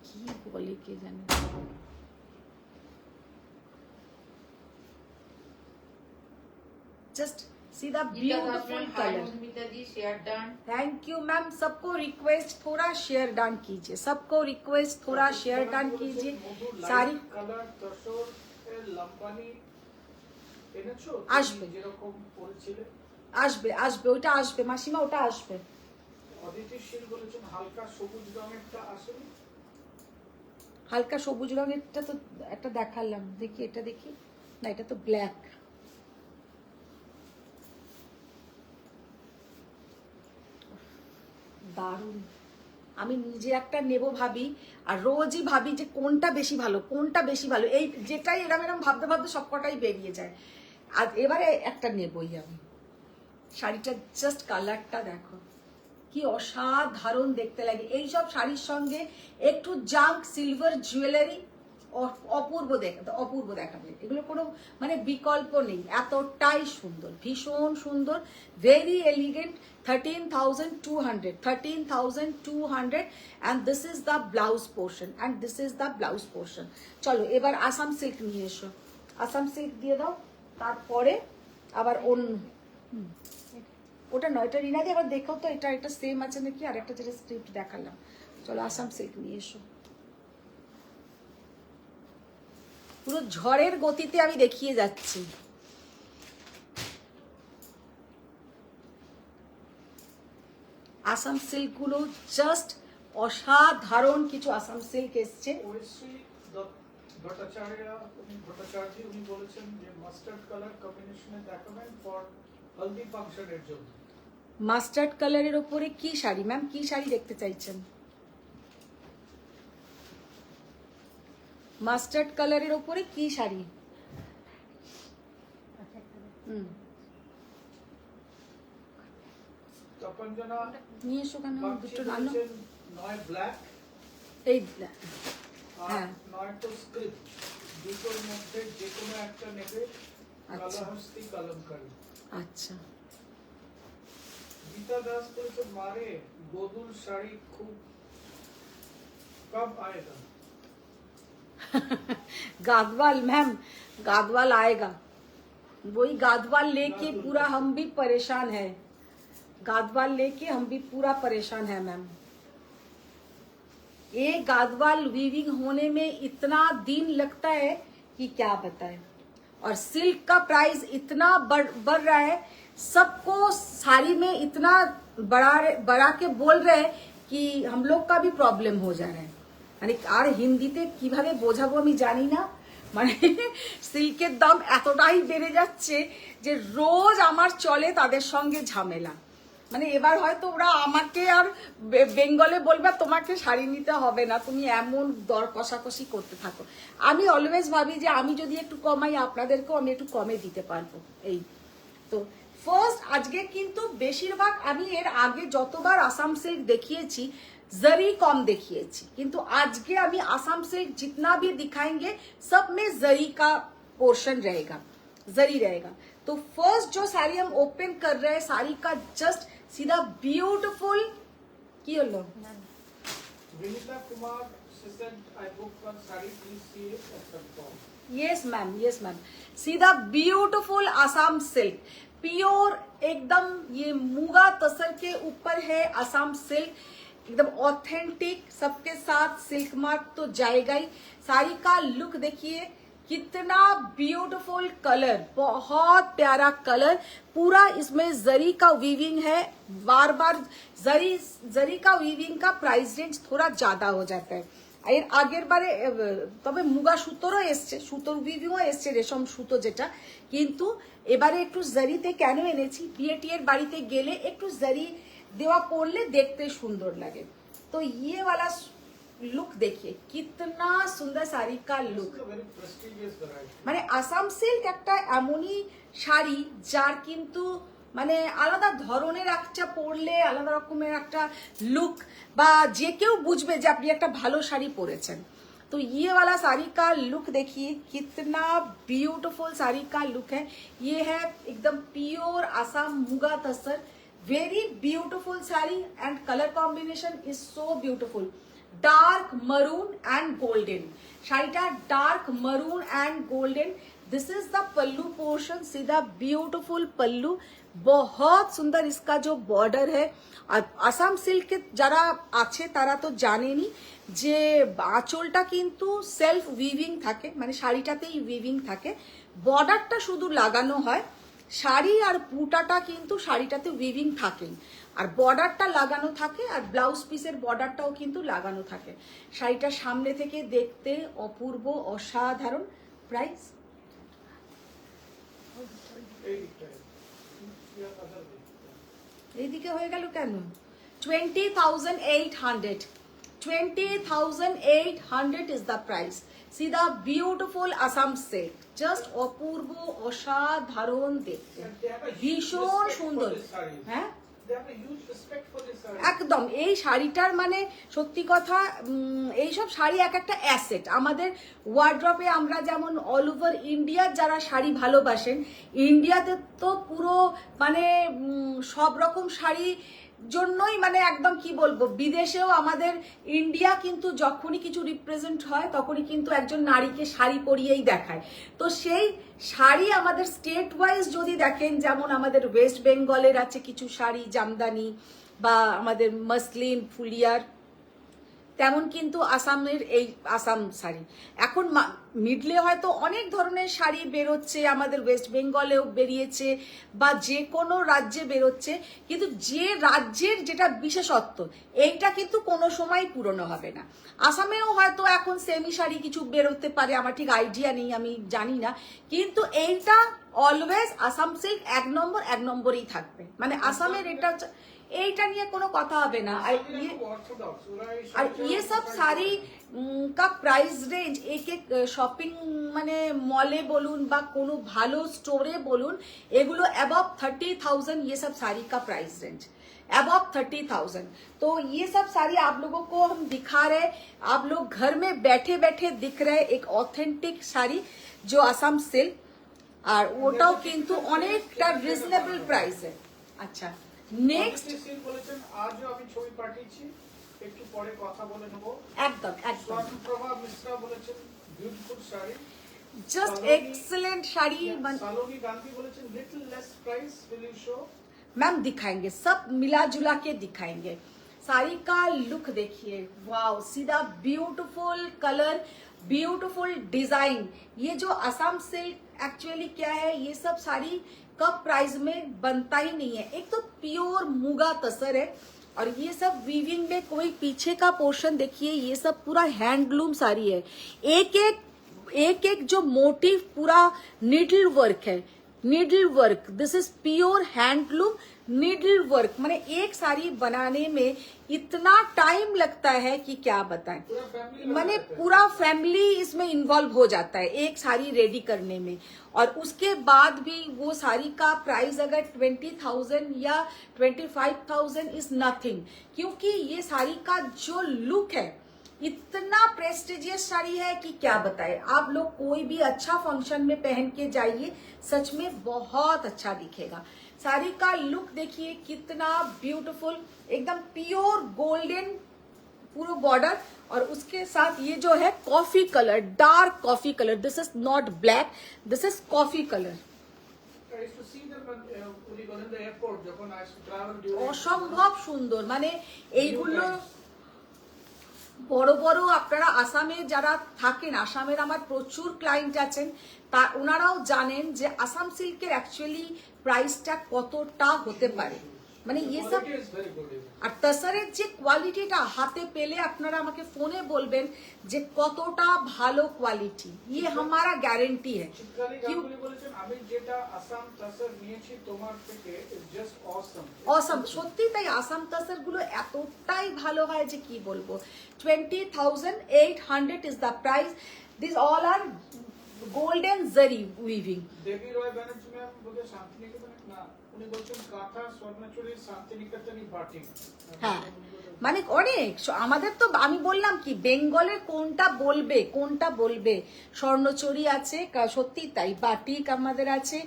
Speaker 1: কি বলে কে জানে just see the beautiful colour
Speaker 2: जी share done
Speaker 1: thank you ma'am सबको रिक्वेस्ट थोड़ा शेयर डन कीजिए सबको रिक्वेस्ट थोड़ा शेयर डन कीजिए सारी
Speaker 3: कलर तसर এর লম্বানি এনেছো
Speaker 1: আসবে
Speaker 3: যেরকম বলছিলে
Speaker 1: আসবে আসবে ওটা আসবে মাসিমা ওটা আসবে
Speaker 3: অদিতি শীল বলেছেন হালকা সবুজ রঙেরটা আসেনি
Speaker 1: হালকা সবুজ রঙেরটা তো একটা দেখালাম দেখি এটা দেখি না এটা তো ব্ল্যাক দারুণ আমি নিজে একটা নেব ভাবি আর রোজই ভাবি যে কোনটা বেশি ভালো এই যেটাই এরম এরম ভাবতে ভাবতে সবকটাই বেরিয়ে যায় আর এবারে একটা নেবই আমি শাড়িটা জাস্ট কালারটা দেখো কি অসাধারণ দেখতে লাগে এই সব শাড়ির সঙ্গে একটু জাঙ্ক সিলভার জুয়েলারি অপূর্ব দেখাবে এগুলো কোনো মানে বিকল্প নেই এতটাই সুন্দর ভীষণ সুন্দর very elegant 13,200 and this is the blouse portion চলো এবার আসাম সিল্ক নিয়ে এসো আসাম সিল্ক দিয়ে দাও তারপরে আবার অন্য ওটা নয় এটা রিনা দিয়ে আবার দেখো তো এটা সেম আছে নাকি আর একটা যেটা স্ক্রিপ্ট দেখালাম চলো আসাম সিল্ক নিয়ে এসো পুরো ঝড়ের গতিতে আমি দেখিয়ে যাচ্ছি আসাম সিল্ক গুলো জাস্ট অসাধারণ কিছু আসাম সিল্ক এসছে
Speaker 3: ভট্টাচার্য উনি বলেছেন যে মাস্টার্ড কালার কম্বিনেশনে দেখাবেন ফর হলদি ফাংশনের জন্য
Speaker 1: মাস্টার্ড কালারের উপরে কি শাড়ি ম্যাম কি শাড়ি দেখতে চাইছেন মাস্টার্ড কালারের উপরে কি শাড়ি
Speaker 3: তপঞ্জনা
Speaker 1: নিয়ে এসো কেন দুটো আনো
Speaker 3: নয় ব্ল্যাক
Speaker 1: এই
Speaker 3: হ্যাঁ নয় তো স্ক্রিপ্ট দুটোর মধ্যে যে কোনো একটা নেবে কালাহস্তি কলমকারী
Speaker 1: আচ্ছা
Speaker 3: गीता दास বলেছে মারে বদুল শাড়ি খুব कब आएगा?
Speaker 1: गादवाल मैम, गादवाल आएगा। वही गादवाल लेके पूरा हम भी परेशान है। गादवाल लेके हम भी पूरा परेशान है मैम। ये गादवाल वीविंग होने में इतना दिन लगता है कि क्या बताएं। और सिल्क का प्राइस इतना बढ़ रहा है, सबको साड़ी में इतना बढ़ा के बोल रहे हैं कि हम लोग का भी प्रॉब्लम हो जा रहा है। মানে আর হিন্দিতে কিভাবে বোঝাবো আমি জানি না, মানে সিল্কের দাম এতটাই বেড়ে যাচ্ছে যে রোজ আমার চলে তাদের সঙ্গে ঝামেলা। মানে এবার হয়তো ওরা আমাকে আর বেঙ্গলে বলবে তোমাকে শাড়ি নিতে হবে না, তুমি এমন দর কষাকষি করতে থাকো। আমি অলওয়েজ ভাবি যে আমি যদি একটু কমাই আপনাদেরকেও আমি একটু কমে দিতে পারবো। এই তো ফার্স্ট আজকে কিন্তু বেশিরভাগ আমি এর আগে যতবার আসাম সিল্ক দেখিয়েছি जरी कम देखिएছি, কিন্তু আজকে আমি आसाम सिल्क जितना भी दिखाएंगे सब में जरी का पोर्शन रहेगा, जरी रहेगा। तो फर्स्ट जो साड़ी हम ओपन कर रहे हैं, साड़ी का जस्ट सीधा ब्यूटीफुल की hello
Speaker 3: Vinita Kumar said I booked one saree, please see it and confirm.
Speaker 1: Yes ma'am, सीधा ब्यूटीफुल आसाम सिल्क प्योर एकदम, ये मूगा तसर के ऊपर है आसाम सिल्क, एकदम ऑथेंटिक, सबके साथ सिल्क मार्क तो जाएगा ही। साड़ी का लुक देखिए कितना ब्यूटीफुल कलर, बहुत प्यारा कलर, पूरा इसमें जरी का वीविंग है। बार बार जरी का वीविंग का प्राइस रेंज थोड़ा ज्यादा हो जाता है। এর আগের বারে তবে মুগা সুতোরও এসছে, সুতোর উইভিংও এসছে, রেশম সুতো যেটা, কিন্তু এবারে একটু জারিতে কেন এনেছি, বিয়ে টিয়ের বাড়িতে গেলে একটু জারি देवा पड़ले देखते सुंदर लगे। तो ये वाला लुक देखिए कितना सुंदर साड़ी का लुक, মানে আসাম সিল্ক একটা এমনই শাড়ি যার কিন্তু মানে আলাদা ধরনের একটা পরলে আলাদা রকমের একটা লুক, বা যে কেউ বুঝবে যে আপনি একটা ভালো শাড়ি পরেছেন। तो ये वाला साड़ी का लुक देखिए कितना ब्यूटीफुल साड़ी का लुक है। ये है एकदम pure Assam muga tasar, very beautiful saree and color combination is so beautiful, dark maroon and golden, শাড়িটা dark maroon and golden। this is the pallu portion, सीधा beautiful pallu, बहुत सुंदर इसका जो बॉर्डर है। আসাম সিল্কে যারা আছে তারা তো জানেনই যে আঁচলটা কিন্তু সেলফ উইভিং থাকে, মানে শাড়িটাতেই উইভিং থাকে, বর্ডারটা শুধু লাগানো হয়। শাড়ি আর পুটাটা কিন্তু শাড়িটাতে উইভিং থাকে আর বর্ডারটা লাগানো থাকে, আর ব্লাউজ পিসের বর্ডারটাও কিন্তু লাগানো থাকে। শাড়িটা সামনে থেকে দেখতে অপূর্ব, অসাধারণ। প্রাইস এইদিকে হয়ে গেল কেন? 20,800, 20,800 is the price। सीधा ब्यूटीफुल आसाम सिल्क, জাস্ট অপূর্ব, অসাধারণ দেখতে, ভীষণ সুন্দর। হ্যাঁ একদম, এই শাড়িটার মানে সত্যি কথা, এইসব শাড়ি এক একটা অ্যাসেট আমাদের ওয়ার্ড্রপে। আমরা যেমন অল ওভার ইন্ডিয়ার যারা শাড়ি ভালোবাসেন, ইন্ডিয়াতে তো পুরো মানে সব রকম শাড়ি জন্যই মানে একদম কি বলবো, বিদেশেও আমাদের ইন্ডিয়া কিন্তু যখনই কিছু রিপ্রেজেন্ট হয় তখনই কিন্তু একজন নারীকে শাড়ি পরিয়েই দেখায়। তো সেই শাড়ি আমাদের স্টেট ওয়াইজ যদি দেখেন, যেমন আমাদের ওয়েস্ট বেঙ্গলের আছে কিছু শাড়ি জামদানি বা আমাদের মসলিন ফুলিয়ার, তেমন কিন্তু আসামের এই আসাম শাড়ি। এখন মিডলে হয়তো অনেক ধরনের শাড়ি বেরোচ্ছে, আমাদের ওয়েস্ট বেঙ্গলেও বেরিয়েছে বা যে কোনো রাজ্যে বেরোচ্ছে, কিন্তু যে রাজ্যের যেটা বিশেষত্ব এইটা কিন্তু কোনো সময় পুরনো হবে না। আসামেও হয়তো এখন সেমি শাড়ি কিছু বেরোতে পারে, আমার ঠিক আইডিয়া নেই, আমি জানি না, কিন্তু এইটা অলওয়েজ আসাম সিল্ক এক নম্বরেই থাকবে। মানে আসামের এটা এইটা নিয়ে কোনো কথা হবে না। আর ये सब साड़ी का प्राइस रेंज एक एक শপিং মানে মলে বলুন বা কোনো ভালো স্টোরে বলুন, এগুলো अबव 30,000 ये सब साड़ी का प्राइस रेंज अबव 30,000। तो ये सब साड़ी आप लोगों को हम दिखा रहे, आप लोग घर में बैठे बैठे दिख रहे एक ऑथेंटिक साड़ी जो आसाम सिल्क, আর ওটাও কিন্তু অনেকটা রিজনেবল প্রাইসে। আচ্ছা নেক্সট
Speaker 3: সিল বলেছেন আজও আমি ছবি পাঠিয়েছি, একটু পরে কথা বলে নেব।
Speaker 1: একদম একদম
Speaker 3: স্বর্ণপ্রভা মিশ্রা বলেছেন beautiful sari.
Speaker 1: Just excellent sari
Speaker 3: Saloni Gandhi বলেছেন little less price, will you show?
Speaker 1: Ma'am दिखाएंगे, सब मिला जुला के दिखाएंगे। साड़ी का लुक देखिए, वाओ, सीधा ब्यूटीफुल कलर, ब्यूटीफुल डिजाइन। ये जो असम सिल्क एक्चुअली क्या है, ये सब साड़ी कम प्राइस में बनता ही नहीं है। एक तो प्योर मूगा तसर है और ये सब वीविंग में कोई पीछे का पोर्शन देखिए, ये सब पूरा हैंडलूम साड़ी है। एक जो मोटिव पूरा नीडल वर्क है, needle work, this is pure handloom needle work. माने एक साड़ी बनाने में इतना टाइम लगता है कि क्या बताएं। माने पूरा फैमिली इसमें इन्वॉल्व हो जाता है एक साड़ी रेडी करने में, और उसके बाद भी वो साड़ी का प्राइस अगर 20,000 या 25,000 इज नथिंग, क्योंकि ये साड़ी का जो लुक है इतना प्रेस्टिजियस साड़ी है कि क्या बताए। आप लोग कोई भी अच्छा फंक्शन में पहन के जाइए, सच में बहुत अच्छा दिखेगा। साड़ी का लुक देखिए कितना ब्यूटीफुल, एकदम प्योर गोल्डन पूरा बॉर्डर, और उसके साथ ये जो है coffee colour, dark coffee colour, this is not black, this is coffee colour.
Speaker 3: I used to see them when we were in the airport, যখন I used to travel during
Speaker 1: অসম্ভব সুন্দর, মানে এইগুলো বড় বড় আপনারা আসামে যারা থাকেন, আসামের আমার প্রচুর ক্লায়েন্ট আছেন, তা ওনারাও জানেন যে আসাম সিল্কের অ্যাকচুয়ালি প্রাইসটা কতটা হতে পারে। মানে ইয়ে সব
Speaker 3: Quality is very good.
Speaker 1: আর তসরের যে কোয়ালিটিটা হাতে পেলে আপনারা আমাকে ফোনে বলবেন যে কতটা ভালো কোয়ালিটি, ইয়ে हमारा গ্যারান্টি है।
Speaker 3: চিত্রালী গাঙ্গুলি বলেছেন আমি যেটা আসাম তাসর নিয়েছি তোমার থেকে, ইটস জাস্ট অসম।
Speaker 1: অসম, সত্যি তাই। আসাম তাসর গুলো এতটাই ভালো হয় যে কি বলবো। 20,800 is the price. This all are golden zari weaving.
Speaker 3: Debi Roy Banerjee ma'am বলে শান্তিনিকেতন, না উনি বলছেন কাঁথা স্বর্ণচুরি শান্তিনিকেতনই বাটিক।
Speaker 1: হ্যাঁ, মানে অনেক আমাদের তো, আমি বললাম কি বেঙ্গলের কোনটা বলবে। স্বর্ণচুরি আছে, সত্যি তাই, বাটিক আমাদের আছে,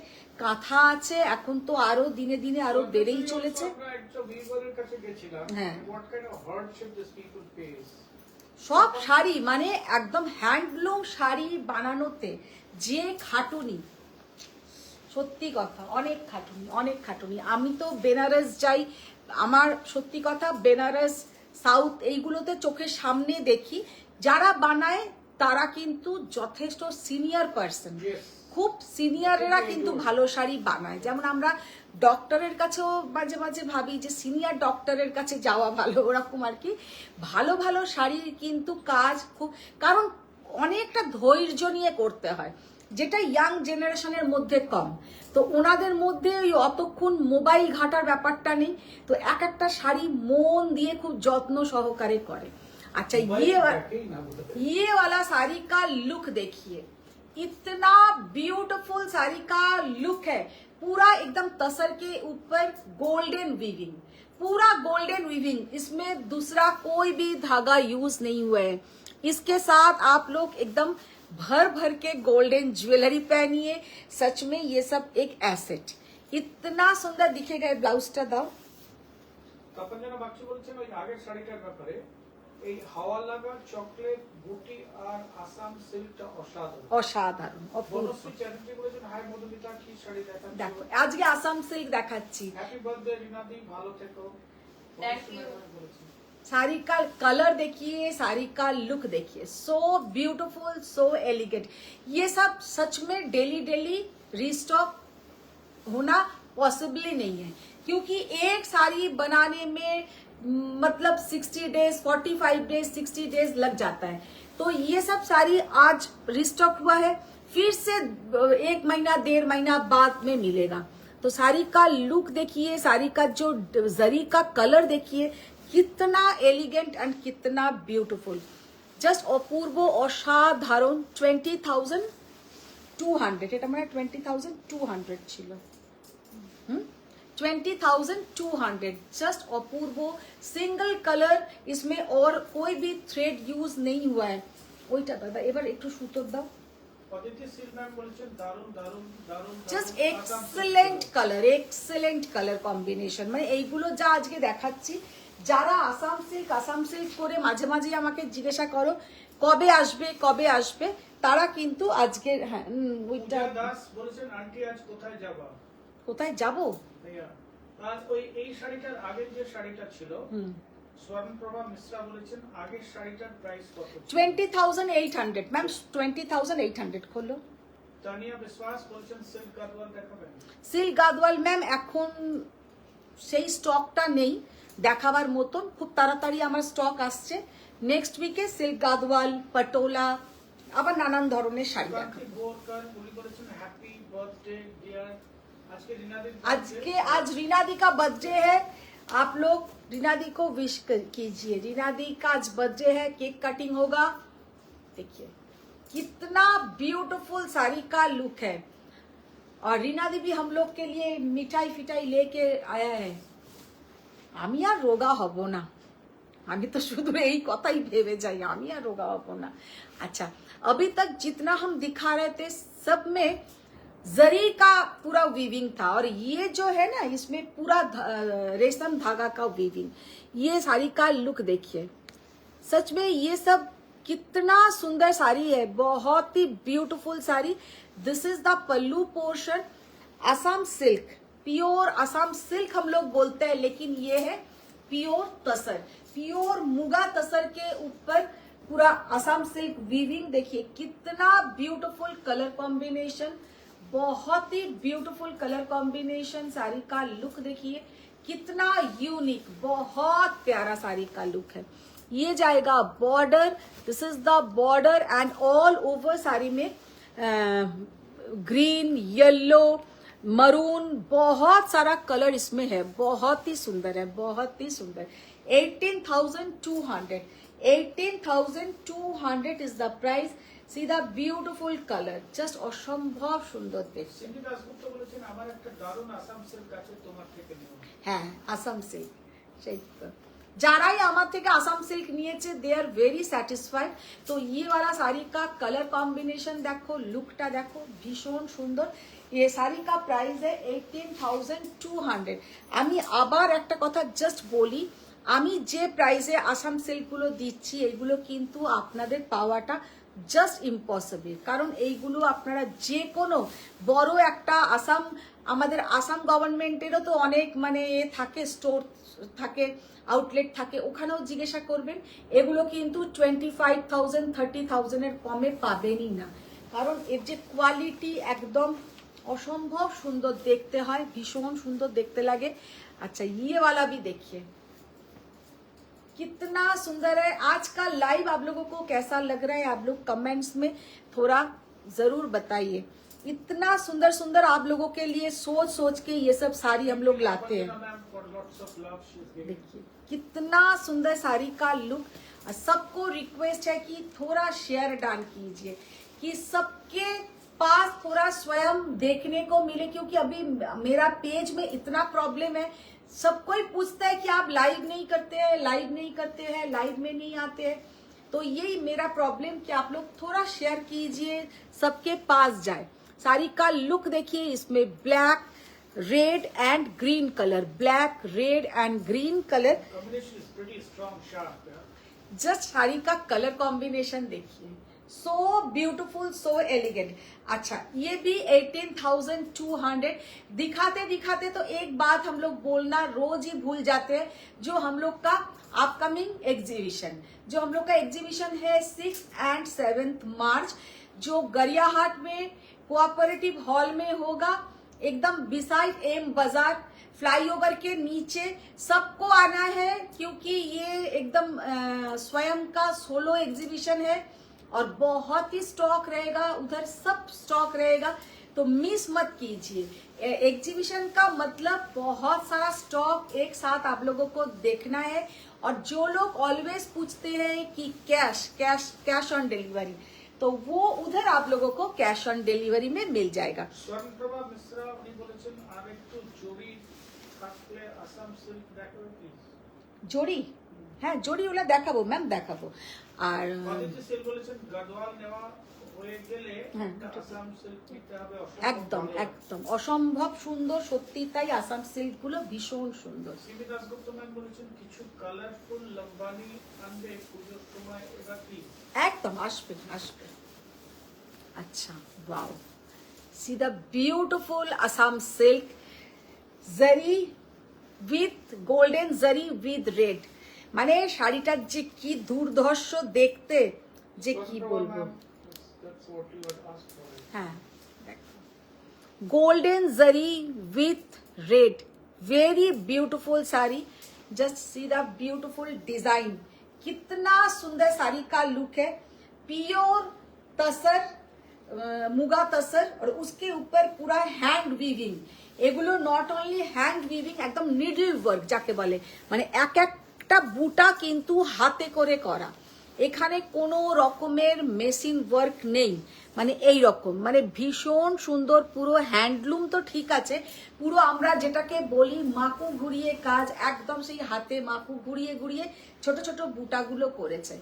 Speaker 1: কাঁথা আছে, এখন তো আরো দিনে দিনে আরো বেড়েই চলেছে।
Speaker 3: আমরা একটা ভিউয়ারের কাছে গেছিলাম,
Speaker 1: হ্যাঁ।
Speaker 3: What kind of hardship this people face.
Speaker 1: সব শাড়ি মানে একদম হ্যান্ডলুম শাড়ি বানানোতে যে খাটুনি, সত্যি কথা, অনেক খাটুনি। আমি তো বেনারস যাই, আমার সত্যি কথা বেনারস সাউথ এইগুলোতে চোখের সামনে দেখি, যারা বানায় তারা কিন্তু যথেষ্ট সিনিয়র পার্সন, খুব সিনিয়ররা কিন্তু ভালো শাড়ি বানায়। যেমন আমরা ডক্টরের কাছেও মাঝে মাঝে ভাবি যে সিনিয়র ডক্টরের কাছে যাওয়া ভালো, ওরকম আর কি। ভালো ভালো শাড়ির কিন্তু কাজ খুব, কারণ অনেকটা ধৈর্য নিয়ে করতে হয়, যেটা ইয়াং জেনারেশনের মধ্যে কম। তো ওনাদের মধ্যে ওই অতক্ষণ মোবাইল ঘাটার ব্যাপারটা নেই, তো এক একটা শাড়ি মন দিয়ে খুব যত্ন সহকারে করে। अच्छा ये वाला साड़ी का लुक देखिए, इतना ब्यूटीफुल साड़ी का लुक है, पूरा एकदम तसर के ऊपर गोल्डन वीविंग, पूरा गोल्डन वीविंग, इसमें दूसरा कोई भी धागा यूज नहीं हुआ है। इसके साथ आप लोग एकदम भर भर के गोल्डन ज्वेलरी पहनिए, सच में ये सब एक एसेट, इतना सुंदर दिखेगा। ब्लाउजটা দাও।
Speaker 3: তপনজনা বাগচি বলছেন ওই আগের শাড়িটার ব্যাপারে, এই হাওয়া লাগা চকলেট বুটি আর আসাম সিল্কটা
Speaker 1: অসাধারণ অপূর্ব।
Speaker 3: বনশ্রী চ্যাটার্জি বলেছেন হাই মধুমিতা, কি শাড়ি দেখাচ্ছ?
Speaker 1: দেখো আজকে আসাম সিল্ক দেখাচ্ছি।
Speaker 3: হ্যাপি বার্থডে রিনাদি, ভালো থেকো।
Speaker 2: Thank you.
Speaker 1: साड़ी का कलर देखिए, साड़ी का लुक देखिए, सो ब्यूटीफुल, सो एलिगेंट। ये सब सच में डेली रीस्टॉक होना पॉसिबल नहीं है, क्योंकि एक साड़ी बनाने में मतलब 60 डेज 45 डेज 60 डेज लग जाता है। तो ये सब साड़ी आज रीस्टॉक हुआ है, फिर से 1 महीना 1.5 महीना बाद में मिलेगा। तो साड़ी का लुक देखिए, साड़ी का जो जरी का कलर देखिए, कितना एलिगेंट एंड कितना ब्यूटीफुल, जस्ट अपूर्व असाधारण। 20,200, এটা মানে 20,200 ছিল, 20,200, जस्ट अपूर्व, सिंगल कलर, इसमें और कोई भी थ्रेड यूज नहीं हुआ है। ওইটা দাদা এবার একটু সুতোর দাও।
Speaker 3: অদিতি সিল ম্যাম বলেছেন দারুন দারুন দারুন
Speaker 1: জাস্ট
Speaker 3: দারুন,
Speaker 1: এক্সেলেন্ট কালার কম্বিনেশন। মানে এইগুলো যা আজকে দেখাচ্ছি, যারা আসাম সিল্ক করে মাঝে মাঝে আমাকে জিজ্ঞাসা করো কবে আসবে, তারা কিন্তু আজকে হ্যাঁ ওইটা
Speaker 3: পূজা দাস বলেছেন আন্টি আজ কোথায় যাবা?
Speaker 1: কোথায় যাবো।
Speaker 3: ভাইয়া আর ওই এই শাড়িটার আগের যে শাড়িটা ছিল স্বর্ণপ্রভা মিশ্রা বলেছেন আগের শাড়িটার প্রাইস কত?
Speaker 1: 20,800 ম্যাম, 20,800 খোলো।
Speaker 3: তানিয়া বিশ্বাস বলেছেন সিল্ক গাদওয়াল দেখাবেন?
Speaker 1: সিল্ক গাদওয়াল ম্যাম এখন সেই স্টকটা নেই দেখাবার মতন, খুব তাড়াতাড়ি আমার স্টক আসছে। নেক্সট উইকে সিল্ক গাদওয়াল, পটোলা, আবার নানান ধরনের শাড়ি দেখাবো।
Speaker 3: শিবাঙ্কি বোরকার উনি বলেছেন হ্যাপি বার্থডে ডিয়ার। আজকে রিনাদির
Speaker 1: आज रीना दी का बर्थडे है, आप लोग रीना दी को विश कीजिए। रीना दी का आज बर्थडे है, केक कटिंग होगा। देखिए कितना ब्यूटीफुल साड़ी का लुक है, और रीना दी भी हम लोग के लिए मिठाई फिटाई लेके आया है। আমি আর রোগা হব না, আমি তো শুধু এই কথাই ভেবে যাই, আমি আর রোগা হব না। अच्छा, अभी तक जितना हम दिखा रहे थे सब में जरी का पूरा वीविंग था, और ये जो है ना इसमें पूरा रेशम धागा का वीविंग। ये साड़ी का लुक देखिए, सच में ये सब कितना सुंदर साड़ी है, बहुत ही beautiful sari. This is the pallu portion, Assam silk, pure Assam silk हम लोग बोलते हैं, लेकिन ये है प्योर तसर, प्योर मुगा तसर के ऊपर पूरा असम सिल्क वीविंग। देखिए कितना ब्यूटीफुल कलर कॉम्बिनेशन, बहुत ही ब्यूटीफुल कलर कॉम्बिनेशन। साड़ी का लुक देखिए कितना यूनिक, बहुत प्यारा साड़ी का लुक है। ये जाएगा border, this is the border and all over sari में ग्रीन, येलो, मरून, बहुत सारा कलर इसमें है, बहुत ही सुंदर है, बहुत ही सुंदर। 18,200 is the price. See the beautiful color, just অসম্ভব সুন্দর দেখতে।
Speaker 3: সিন্ধি দাসগুপ্ত বলেছেন আমার একটা দারুণ আসাম সিল্ক আছে তোমার থেকে নেব।
Speaker 1: হ্যাঁ আসাম সিল্ক, সেই তো। যারাই আমার থেকে আসাম সিল্ক নিয়েছে দে আর ভেরি স্যাটিসফাইড। তো ये वाला साड़ी का कलर कॉम्बिनेशन देखो, लुकटा देखो, भीषण सुंदर। ये साड़ी का प्राइस है 18,200। আমি আবার একটা কথা জাস্ট বলি, আমি যে প্রাইসে আসাম সিল্কগুলো দিচ্ছি এগুলো কিন্তু আপনাদের পাওয়াটা জাস্ট ইম্পসিবল, কারণ এইগুলো আপনারা যে কোনো বড় একটা আসাম, আমাদের আসাম গভর্নমেন্টেরও তো অনেক মানে থাকে, স্টোর থাকে, আউটলেট থাকে, ওখানেও জিজ্ঞাসা করবেন। এগুলো কিন্তু 25,000 30,000 এর কমে পাবেনই না, কারণ এর যে কোয়ালিটি একদম অসম্ভব সুন্দর দেখতে হয়, ভীষণ সুন্দর দেখতে লাগে। আচ্ছা, ये वाला भी देखिए कितना सुंदर है। आज का लाइव आप लोगों को कैसा लग रहा है, आप लोग कमेंट्स में थोड़ा जरूर बताइए। इतना सुंदर सुंदर आप लोगों के लिए सोच सोच के ये सब साड़ी हम लोग लाते हैं। देखिए कितना सुंदर साड़ी का लुक। सबको रिक्वेस्ट है कि थोड़ा शेयर डाल कीजिए, कि सबके पास थोड़ा स्वयं देखने को मिले, क्योंकि अभी मेरा पेज में इतना प्रॉब्लम है, सब कोई पूछता है कि आप लाइव नहीं करते हैं, लाइव नहीं करते हैं, लाइव में नहीं आते हैं। तो यही मेरा प्रॉब्लम कि आप लोग थोड़ा शेयर कीजिए, सबके पास जाए। साड़ी का लुक देखिए, इसमें black, red and green colour, black, red and green colour, just sari का कलर कॉम्बिनेशन देखिए, सो ब्यूटीफुल, सो एलिगेंट। अच्छा, ये भी 18,200। दिखाते दिखाते तो एक बात हम लोग बोलना रोज ही भूल जाते हैं, जो हम लोग का अपकमिंग एग्जीबिशन, जो हम लोग का एग्जीबिशन है 6 और 7 मार्च, जो गरियाहाट में कोऑपरेटिव हॉल में होगा, एकदम बिसाइड एम बाजार, फ्लाईओवर के नीचे। सबको आना है, क्योंकि ये एकदम स्वयं का सोलो एग्जीबिशन है, और बहुत ही स्टॉक रहेगा उधर, सब स्टॉक रहेगा, तो मिस मत कीजिए। एग्जीबिशन का मतलब बहुत सारा स्टॉक एक साथ आप लोगों को देखना है। और जो लोग ऑलवेज पूछते हैं कि कैश ऑन डिलीवरी, तो वो उधर आप लोगों को कैश ऑन डिलीवरी में मिल जाएगा।
Speaker 3: স্বর্ণপ্রভা মিশ্রা উনি বলেছেন আর একটু জড়ি থাকলে আসাম সিল্ক দেখাবে প্লিজ।
Speaker 1: জড়ি, হ্যাঁ জড়ি ওলা দেখাবো ম্যাম, দেখাবো। আর
Speaker 3: অদিতি সিল বলেছেন গাদওয়াল নেওয়া হয়ে গেলে
Speaker 1: হ্যাঁ,
Speaker 3: একটা আসাম সিল্ক নিতে হবে,
Speaker 1: একদম একদম অসম্ভব সুন্দর, সত্যি তাই। আসাম সিল্ক গুলো ভীষণ সুন্দর।
Speaker 3: সিমি দাসগুপ্ত ম্যাম বলেছেন কিছু কালারফুল লম্বানি আনবে পুজোর সময়, এবার প্লিজ।
Speaker 1: একদম আসবে আসবে। আচ্ছা, wow, C the beautiful Assam silk জারি উইথ গোল্ডেন জারি উইথ রেড। মানে শাড়িটার যে কি দুর্ধর্ষ দেখতে, যে কি বলবো।
Speaker 3: That's what you had asked for.
Speaker 1: হ্যাঁ, golden zari with red, very beautiful sari. just see the beautiful design, कितना सुंदर साड़ी का लुक है। प्योर तसर, मुगा तसर, और उसके ऊपर पूरा हैंड वीविंग। এগুলো নট অনলি হ্যান্ড উইভিং, একদম নিডল ওয়ার্ক যাকে বলে, মানে এক একটা বুটা কিন্তু হাতে করে করা। এখানে কোনো রকমের মেশিন ওয়ার্ক নেই, মানে এই রকম, মানে ভীষণ সুন্দর। পুরো হ্যান্ডলুম তো ঠিক আছে, পুরো আমরা যেটাকে বলি মাকু ঘুরিয়ে কাজ, একদম সেই হাতে মাকু ঘুরিয়ে ঘুরিয়ে ছোট ছোট বুটাগুলো করেছে।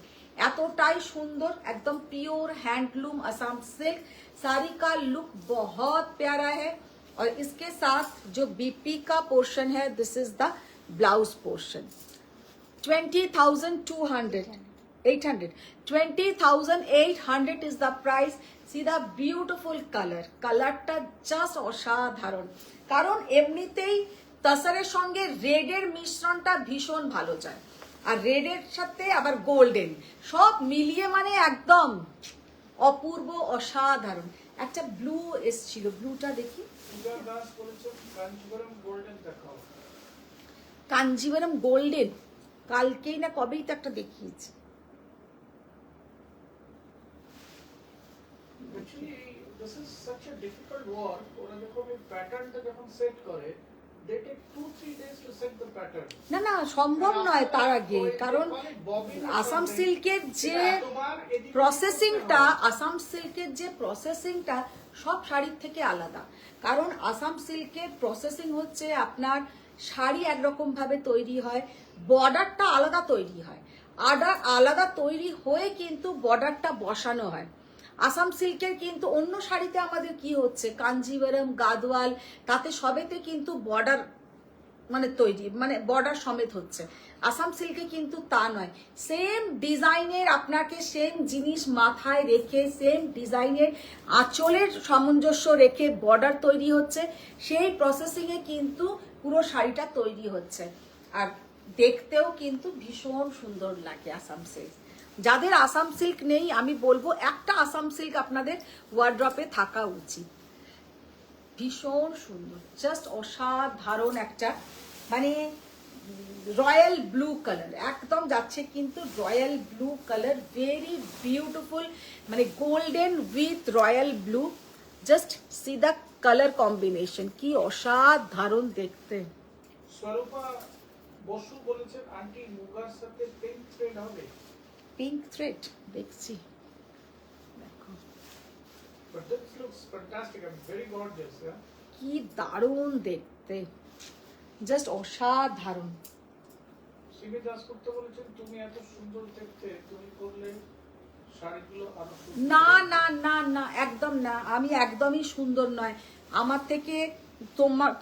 Speaker 1: এতটাই সুন্দর, একদম pure handloom Assam silk. Sari का लुक बहुत प्यारा है, और इसके साथ जो बीपी का पोर्शन है, this is the blouse portion. 20,200, 800, 20,800 is the price। See the beautiful color, কালারটা জাস্ট অসাধারণ। কারণ এমনিতেই তসরের সঙ্গে রেডের মিশ্রণটা ভীষণ ভালো যায়, আর রেডের সাথে আবার গোল্ডেন, সব মিলিয়ে মানে একদম অপূর্ব অসাধারণ। একটা ব্লু এসছিল, ব্লুটা দেখি।
Speaker 3: পূজা দাস বলেছেন কাঞ্চিপুরম গোল্ডেন দেখাও।
Speaker 1: কাঞ্জিভারাম গোল্ডেন কালকেই না কবেই তো একটা দেখিয়েছি।
Speaker 3: Actually, this is such a difficult work. ওরা যখন এই প্যাটার্নটা যখন সেট করে, they take 2-3 days to set the pattern.
Speaker 1: না না, সম্ভব নয় তার আগে, কারণ আসাম সিল্কের যে প্রসেসিংটা, আসাম সিল্কের যে প্রসেসিংটা সব শাড়ির থেকে আলাদা। কারণ আসাম সিল্কের প্রসেসিং হচ্ছে আপনার শাড়ি একরকম ভাবে তৈরি হয়, বর্ডারটা আলাদা তৈরি হয়, আলাদা তৈরি হয়ে কিন্তু বর্ডারটা বসানো হয়। আসাম সিল্কের কিন্তু অন্য শাড়িতে আমাদের কি হচ্ছে, কাঞ্জিভারাম, গাদওয়াল, তাতে সবেতে কিন্তু বর্ডার মানে তৈরি, মানে বর্ডার সমেত হচ্ছে। আসাম সিল্কে কিন্তু তা নয়, সেম ডিজাইনের আপনাকে সেম জিনিস মাথায় রেখে, সেম ডিজাইনের আঁচলের সামঞ্জস্য রেখে বর্ডার তৈরি হচ্ছে, সেই প্রসেসিংয়ে কিন্তু পুরো শাড়িটা তৈরি হচ্ছে। আর দেখতেও কিন্তু ভীষণ সুন্দর লাগে আসাম সিল্ক। যাদের আসাম সিল্ক নেই, আমি বলবো একটা আসাম সিল্ক আপনাদের ওয়ার্ড্রপে থাকা উচিত। ভীষণ সুন্দর, জাস্ট অসাধারণ একটা, মানে রয়্যাল ব্লু কালার একদম যাচ্ছে, কিন্তু royal blue colour, very beautiful, মানে golden with royal blue. Just see the colour combination, কি অসাধারণ দেখতে।
Speaker 3: স্বরূপা বসু বলেছেন আন্টি মুগার সাথে পিঙ্ক থ্রেড হবে।
Speaker 1: পিঙ্ক থ্রেড দেখছি, দেখো
Speaker 3: But this looks fantastic and very gorgeous, yeah?
Speaker 1: কি দারুণ দেখতে, জাস্ট অসাধারণ।
Speaker 3: সিমি দাসগুপ্ত বলেছেন তুমি এত সুন্দর দেখতে, তুমি করলে শাড়িগুলো আরো সুন্দর।
Speaker 1: না না না না, একদম না, আমি একদমই সুন্দর নয়। আমার থেকে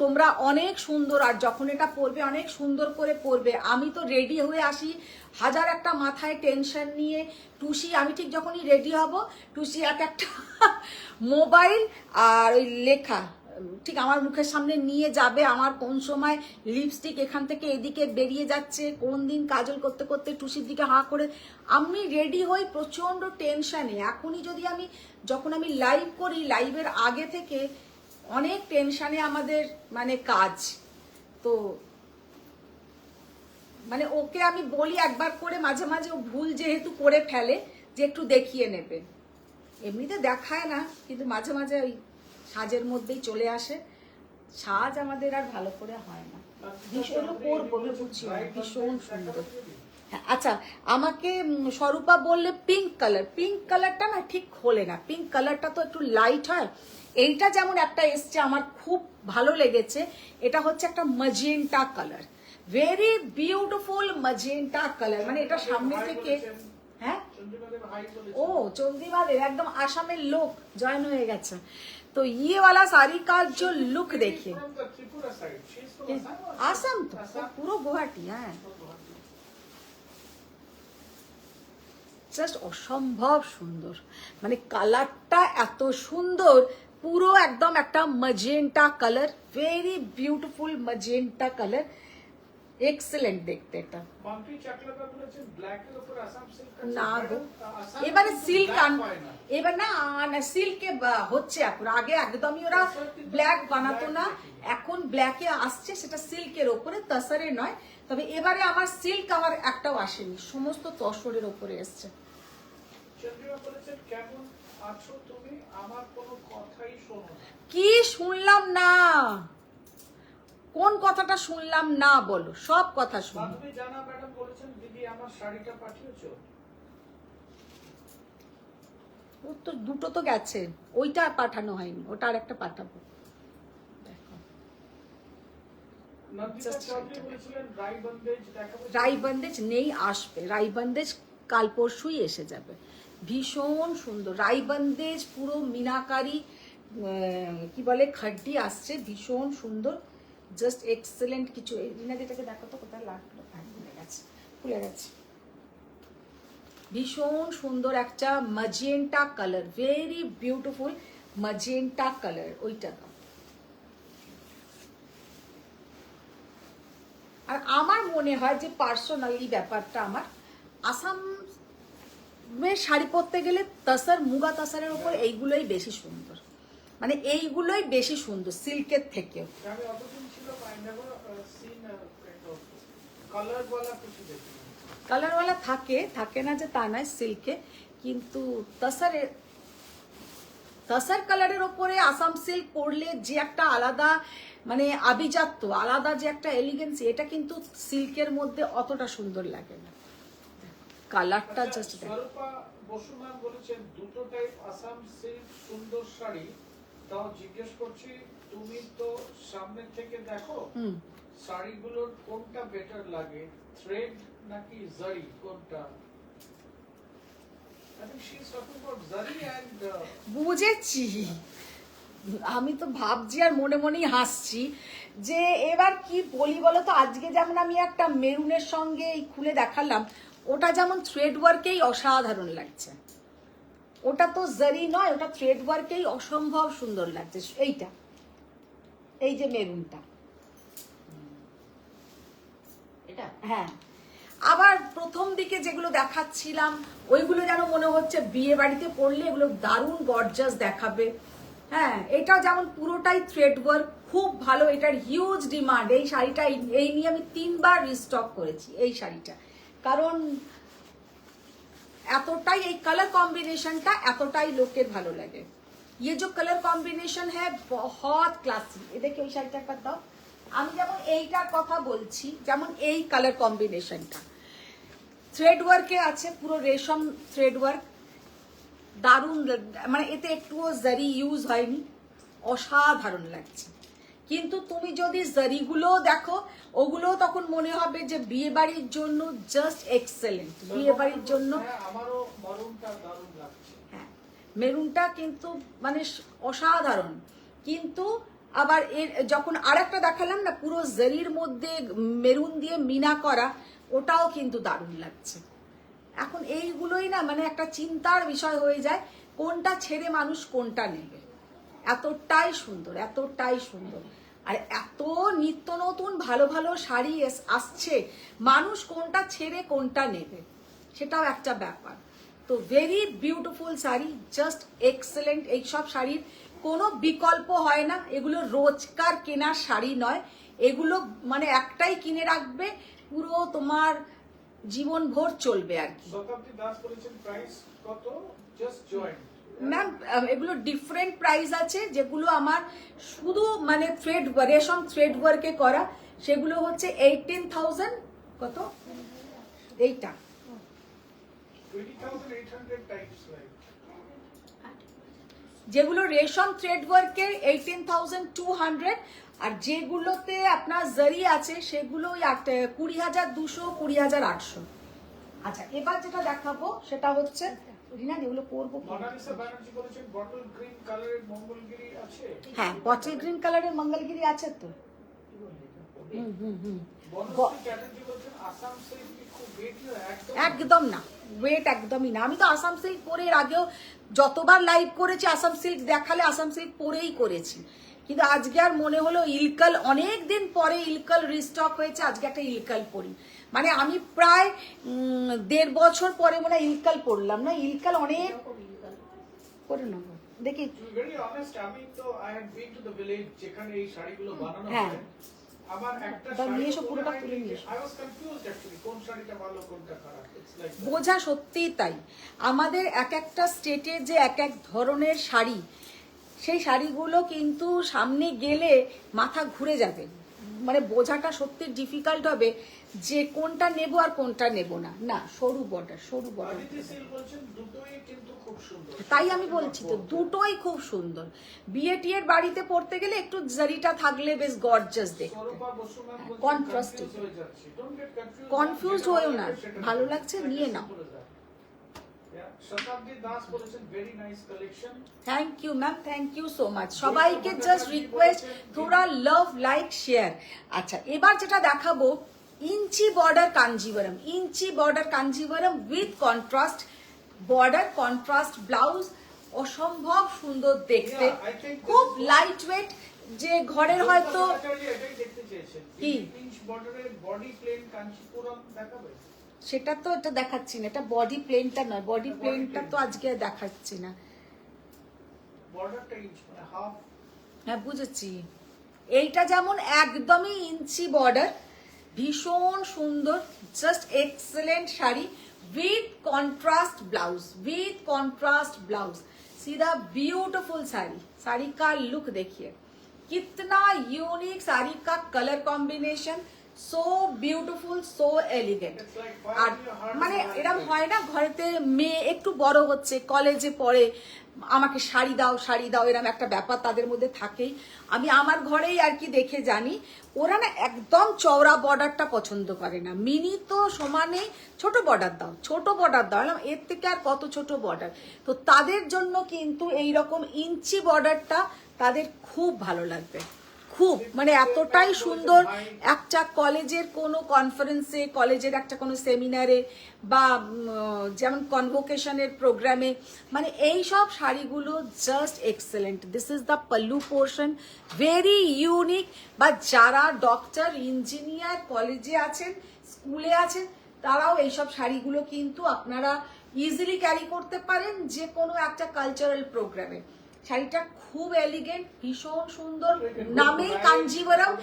Speaker 1: তোমরা অনেক সুন্দর, আর যখন এটা পরবে অনেক সুন্দর করে পরবে। আমি তো রেডি হয়ে আসি, হাজার একটা মাথায় টেনশন নিয়ে। টুসি, আমি ঠিক যখনই রেডি হব, টুসি একটা মোবাইল আর ওই লেখা ঠিক আমার মুখের সামনে নিয়ে যাবে। আমার কোন সময় লিপস্টিক এখান থেকে এদিকে বেরিয়ে যাচ্ছে, কোন দিন কাজল করতে করতে টুসির দিকে হাঁ করে আমি রেডি হই প্রচন্ড টেনশনে। এখনই যদি যখন আমি লাইভ করি, লাইভের আগে থেকে অনেক টেনশনে আমাদের মানে কাজ। তো মানে ওকে আমি বলি একবার করে, মাঝে মাঝে ও ভুল যেহেতু করে ফেলে, যে একটু দেখিয়ে নেবে। এমনিতে দেখায় না, কিন্তু মাঝে মাঝে ওই সাজের মধ্যেই চলে আসে। সাজ আমাদের আর ভালো করে হয় না। ভীষণ করবো বুঝছি, ভীষণ সুন্দর। হ্যাঁ, আচ্ছা, আমাকে স্বরূপা বললে পিঙ্ক কালার, পিঙ্ক কালারটা না ঠিক খোলে না, পিঙ্ক কালারটা তো একটু লাইট হয়। এইটা যেমন একটা এসছে, আমার খুব ভালো লেগেছে, এটা হচ্ছে একটা magenta colour, very beautiful magenta colour, মানে এটা সামনে থেকে, হ্যাঁ
Speaker 3: চন্দ্রিমা দেব হাই বলেছে।
Speaker 1: ও चंद्रिमा देव एकदम आसामेर लोक जॉइन हो गए। तो ये वाला साड़ी का जो लुक देखिए,
Speaker 3: From the Tripura side. She is from Assam or-
Speaker 1: Assam तो
Speaker 3: Assam?
Speaker 1: पूरा गुवाहाटी है,
Speaker 3: From Guwahati.
Speaker 1: জাস্ট অসম্ভব সুন্দর। মানে কালারটা এত সুন্দর, পুরো একদম একটা magenta colour, very beautiful magenta colour, excellent দেখতে এটা।
Speaker 3: মাম্পি চাকলাকা বলেছেন ব্ল্যাক এর উপর আসাম সিল্ক আছে।
Speaker 1: না গো,
Speaker 3: ম্যাডাম, আসাম
Speaker 1: এবারে
Speaker 3: কিন্তু
Speaker 1: সিল্ক
Speaker 3: black হয় না।
Speaker 1: এবার না সিল্কে হচ্ছে এখন, আগে একদমই ওরা ব্ল্যাক বানাতো না, এখন ব্ল্যাকে আসছে, সেটা সিল্কের ওপরে, তসরে নয়। তবে এবারে আমার সিল্ক আমার একটাও আসেনি, সমস্ত তসরের ওপরে এসছে।
Speaker 3: চন্দ্রিমা বলেছেন কেমন আছো তুমি, আমার কোনো কথাই শোনো না।
Speaker 1: কি শুনলাম না? কোন কথাটা শুনলাম না বলো? সব কথা শুনো।
Speaker 3: মাধবী জানা ম্যাডাম বলেছেন দিদি আমার শাড়িটা পাঠিয়েছো।
Speaker 1: ও তো দুটো তো গেছে, ওইটা পাঠানো হয়নি, ওটা আর একটা পাঠাবো। দেখো,
Speaker 3: নন্দিতা
Speaker 1: Just
Speaker 3: চৌধুরী
Speaker 1: right.
Speaker 3: বলেছিলেন রাই বন্দেজ দেখাবো।
Speaker 1: রাইবন্দেজ নেই, আসবে রাইবন্দেজ, কাল পরশুই এসে যাবে। ভীষণ সুন্দর রাইবন্দেজ, পুরো মিনাকারি কি বলে খাড্ডি আসছে, ভীষণ সুন্দর, জাস্ট এক্সেলেন্ট কিছু। রিনা যেটাকে দেখো তো কোথায় লাগলো, ভুলে গেছে, ভুলে গেছে। ভীষণ সুন্দর একটা magenta colour, very beautiful magenta colour, ওইটা দাও। আর আমার মনে হয় যে পার্সোনালি ব্যাপারটা আমার, আসামের শাড়ি পরতে গেলে তসর, মুগা তসরের উপর এইগুলোই বেশি সুন্দর, মানে এইগুলোই বেশি সুন্দর সিল্কের থেকেও।
Speaker 3: আমি অতদিন ছিল I never seen kind of colour ওয়ালা কিছু দেখিনি।
Speaker 1: কালারওয়ালা থাকে, থাকে না যে তা নয় সিল্কে, কিন্তু তসর কালারের ওপরে আসাম সিল্ক পরলে যে একটা আলাদা মানে আভিজাত্য, আলাদা যে একটা এলিগেন্সি, এটা কিন্তু সিল্কের মধ্যে অতটা সুন্দর লাগে না। কালারটা
Speaker 3: আচ্ছা,
Speaker 1: জাস্ট
Speaker 3: স্বরূপা বসুমান বলেছেন দুটো টাইপ আসাম সিল্ক সুন্দর শাড়ি, তাও জিজ্ঞেস করছি তুমি তো সামনে থেকে দেখো, শাড়িগুলোর কোনটা বেটার লাগে, থ্রেড নাকি জারি, কোনটা? I think she's talking about zari and
Speaker 1: বুঝেছি। আমি তো ভাবছি আর মনে মনেই হাসছি যে এবার কি বলি বলো তো। আজকে যেমন আমি একটা মেরুনের সঙ্গে এই খুলে দেখালাম, ওটা যেমন থ্রেড ওয়ার্কেই অসাধারণ লাগছে, ওটা তো জারি নয়, ওটা থ্রেড ওয়ার্কেই অসম্ভব সুন্দর লাগছে। এইটা, এই যে মেরুনটা,
Speaker 2: এটা
Speaker 1: হ্যাঁ। আবার প্রথম দিকে যেগুলো দেখাচ্ছিলাম ওইগুলো যেন মনে হচ্ছে বিয়ে বাড়িতে পড়লে এগুলো দারুণ গর্জাস দেখাবে। হ্যাঁ, এটাও যেমন পুরোটাই থ্রেড ওয়ার্ক, খুব ভালো, এটার হিউজ ডিমান্ড। এই শাড়িটা এই নিয়ে আমি 3 বার রিস্টক করেছি এই শাড়িটা, কারণ এতটাই এই কালার কম্বিনেশনটা এতটাই লোকের ভালো লাগে। ये जो कलर कॉम्बिनेशन है बहुत क्लासी। ये देखिए ওই শাড়িটা একবার দাও। আমি যেমন এইটার কথা বলছি, যেমন এই কালার কম্বিনেশনটা থ্রেড ওয়ার্কে আছে, পুরো রেশম থ্রেড ওয়ার্ক, দারুণ, মানে এতে একটুও জারি ইউজ হয়নি, অসাধারণ লাগছে। কিন্তু তুমি যদি জারিগুলো দেখো, ওগুলো তখন মনে হবে যে বিয়ে বাড়ির জন্য জাস্ট এক্সেলেন্ট, বিয়ে বাড়ির জন্য।
Speaker 3: হ্যাঁ, আমারও মরুনটা দারুণ লাগছে।
Speaker 1: হ্যাঁ, মেরুনটা কিন্তু মানে অসাধারণ। কিন্তু আবার এর যখন আরেকটা দেখালাম না পুরো জারির মধ্যে মেরুন দিয়ে মিনা করা, ওটাও কিন্তু দারুণ লাগছে। এখন এইগুলোই না মানে একটা চিন্তার বিষয় হয়ে যায়, কোনটা ছেড়ে মানুষ কোনটা নেবে। এতটাই সুন্দর, এতটাই সুন্দর, আর এত নিত্য নতুন ভালো ভালো শাড়ি আসছে, মানুষ কোনটা ছেড়ে কোনটা নেবে সেটাও একটা ব্যাপার। তো very beautiful sari, just excellent. এইসব শাড়ির কোনো বিকল্প হয় না, এগুলো রোজকার কেনার শাড়ি নয়, এগুলো মানে একটাই কিনে রাখবে, পুরো তোমার জীবন ভর চলবে আর কি।
Speaker 3: শতাব্দী দাস বলেছেন প্রাইস কত, জাস্ট জয়েন।
Speaker 1: ম্যাম এগুলো ডিফারেন্ট প্রাইস আছে, যেগুলো আমার শুধু মানে থ্রেড রেশম থ্রেড ওয়ার্কে করা, সেগুলো হচ্ছে 18,000 কত, এইটা
Speaker 3: 20,800 টাইপস লাইক।
Speaker 1: যেগুলো রেশম থ্রেড ওয়ার্কের 18,200, আর যেগুলোতে আপনার জারি আছে সেগুলো 20,200 20,800। আচ্ছা এবার যেটা দেখাবো সেটা হচ্ছে রিনা যেগুলো পরবো কি?
Speaker 3: মোনালিসা ব্যানার্জি বলেছেন বটল গ্রিন কালারের মঙ্গলগিরি আছে।
Speaker 1: হ্যাঁ বটল গ্রিন কালারের মঙ্গলগিরি আছে তো।
Speaker 3: বনশ্রী চ্যাটার্জি বলেছেন আসাম সিল্ক কি খুব বেশি একদম
Speaker 1: একদম না, ওয়েট একদমই না। আমি তো আসাম সিল্ক পরে এর আগেও যতবার লাইভ করেছি আসাম সিল্ক দেখালে আসাম সিল্ক পরেই করেছি, কিন্তু আজকে আর মনে হলো ইলকাল, অনেক দিন পরে ইলকাল রিস্টক হয়েছে, আজকে একটা ইলকাল পরি। মানে আমি প্রায় 1.5 বছর পরে মনে হয় ইলকাল পরলাম না, ইলকাল অনেক পরে নেবো দেখি।
Speaker 3: টু বি ভেরি অনেস্ট, আমি তো I have been to the village যেখানে এই শাড়িগুলো বানানো
Speaker 1: হ্যাঁ।
Speaker 3: হয়। আমার একটা
Speaker 1: দাও, নিয়ে এসো, পুরোটা তুলে নিয়ে এসো।
Speaker 3: আই ওয়াজ কনফিউজড অ্যাকচুয়ালি কোন শাড়িটা ভালো কোনটা খারাপ। ইটস লাইক
Speaker 1: বোঝা সত্যিই তাই, আমাদের এক একটা স্টেটে যে এক এক ধরনের শাড়ি, সেই শাড়িগুলো কিন্তু সামনে গেলে মাথা ঘুরে যাবে, মানে বোঝাটা সত্যি ডিফিকাল্ট হবে যে কোনটা নেব আর কোনটা নেব না। না সরু বর্ডার, সরু বর্ডার,
Speaker 3: আদিতি সিল বলছেন দুটোই কিন্তু খুব সুন্দর।
Speaker 1: তাই আমি বলছি তো দুটোই খুব সুন্দর। বিয়ে টিয়ের বাড়িতে পড়তে গেলে একটু জারিটা থাকলে বেশ গর্জাস দেখতে।
Speaker 3: সরূপা বসু ম্যাম বলছেন
Speaker 1: Contrasting.
Speaker 3: কনফিউজ হয়ে যাচ্ছে। Don't get confused.
Speaker 1: Confused হয়েও না, ভালো লাগছে নিয়ে নাও।
Speaker 3: শতাব্দী দাস বলেছেন very nice collection.
Speaker 1: Thank you ma'am, thank you so much. সবাইকে জাস্ট রিকোয়েস্ট থোড়া লাভ লাইক শেয়ার। আচ্ছা এবার যেটা দেখাবো inch border Kanjivaram, inch border Kanjivaram with contrast border, contrast blouse, অসম্ভব সুন্দর দেখতে,
Speaker 3: Yeah, I think
Speaker 1: খুব
Speaker 3: this is
Speaker 1: লাইট ওয়েট, যে ঘরের হয়তো
Speaker 3: এটাই দেখতে চেয়েছেন।
Speaker 1: কি?
Speaker 3: পিঞ্চ বর্ডারের বডি প্লেন কাঞ্চিপুরম দেখাবে।
Speaker 1: সেটা তো এটা দেখাচ্ছি না, এটা বডি প্লেনটা নয়, বডি প্লেনটা তো আজকে দেখাচ্ছি না।
Speaker 3: বর্ডারটা ইঞ্চ মানে হাফ।
Speaker 1: হ্যাঁ বুঝেছি, এইটা যেমন একদমই ইঞ্চি বর্ডার, ভীষণ সুন্দর, just excellent sari with contrast blouse, with contrast blouse, सीधा ब्यूटीफुल साड़ी। साड़ी का लुक देखिए कितना यूनिक, साड़ी का colour combination so beautiful, so elegant. আর মানে এরকম হয় না ঘরেতে মেয়ে একটু বড় হচ্ছে, কলেজে পড়ে, আমাকে শাড়ি দাও শাড়ি দাও, এরকম একটা ব্যাপার তাদের মধ্যে থাকেই। আমি আমার ঘরেই আর কি দেখে জানি, ওরা না একদম চওড়া বর্ডারটা পছন্দ করে না, মিনি তো সমানে ছোট বর্ডার দাও, ছোট বর্ডার দাও, এর থেকে আর কত ছোট বর্ডার। তো তাদের জন্য কিন্তু এই রকম ইঞ্চি বর্ডারটা তাদের খুব ভালো লাগবে, খুব, মানে এতটাই সুন্দর। একটা কলেজের কোনো কনফারেন্সে, কলেজের একটা কোনো সেমিনারে বা যেমন কনভোকেশনের প্রোগ্রামে, মানে এই সব শাড়িগুলো just excellent. This is the pallu portion, very unique. বা যারা ডক্টর, ইঞ্জিনিয়ার, কলেজে আছেন, স্কুলে আছেন, তারাও এইসব শাড়িগুলো কিন্তু আপনারা ইজিলি ক্যারি করতে পারেন যে কোনো একটা কালচারাল প্রোগ্রামে। শাড়িটা খুব এলিগেন্ট, ভীষণ সুন্দর, নামে কাঞ্জিভারম।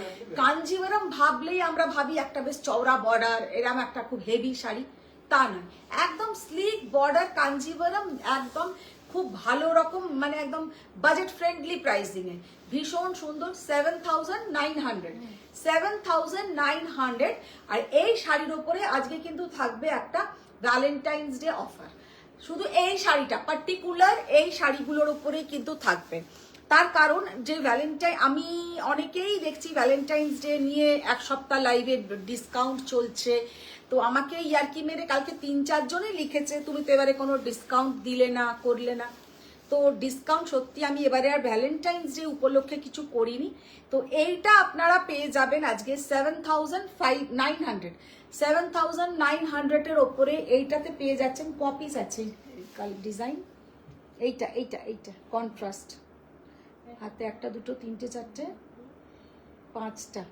Speaker 1: কাঞ্জিভারম ভাবলেই আমরা ভাবি একটা বেশ চওড়া বর্ডার, এরকম একটা খুব হেভি শাড়ি, তা নয়, একদম স্লিক বর্ডার কাঞ্জিভারম, একদম খুব ভালো রকম, মানে একদম বাজেট ফ্রেন্ডলি প্রাইসিং এ, ভীষণ সুন্দর। 7,900, 7,900। আর এই শাড়ির উপরে আজকে কিন্তু থাকবে একটা ভ্যালেন্টাইন্স ডে অফার, শুধু এই শাড়িটা পার্টিকুলার এই শাড়িগুলোর উপরে কিন্তু থাকবে। তার কারণ যে ভ্যালেন্টাইন, আমি অনেকেই দেখছি ভ্যালেন্টাইন্স ডে নিয়ে এক সপ্তাহ লাইভে ডিসকাউন্ট চলছে, তো আমাকে ইয়ার্কি মেরে কালকে 3-4 জনই লিখেছে তুমি তো এবারে কোনো ডিসকাউন্ট দিলে না, করলে না। তো ডিসকাউন্ট সত্যি আমি এবারে আর ভ্যালেন্টাইন্স ডে উপলক্ষে কিছু করিনি। তো এইটা আপনারা পেয়ে যাবেন আজকে 7,900, 7,900 এর ওপরে এইটাতে পেয়ে যাচ্ছেন। কপিস আছে ডিজাইন, এইটা এইটা এইটা কন্ট্রাস্ট, হাতে 1, 2, 3, 4, 5টা,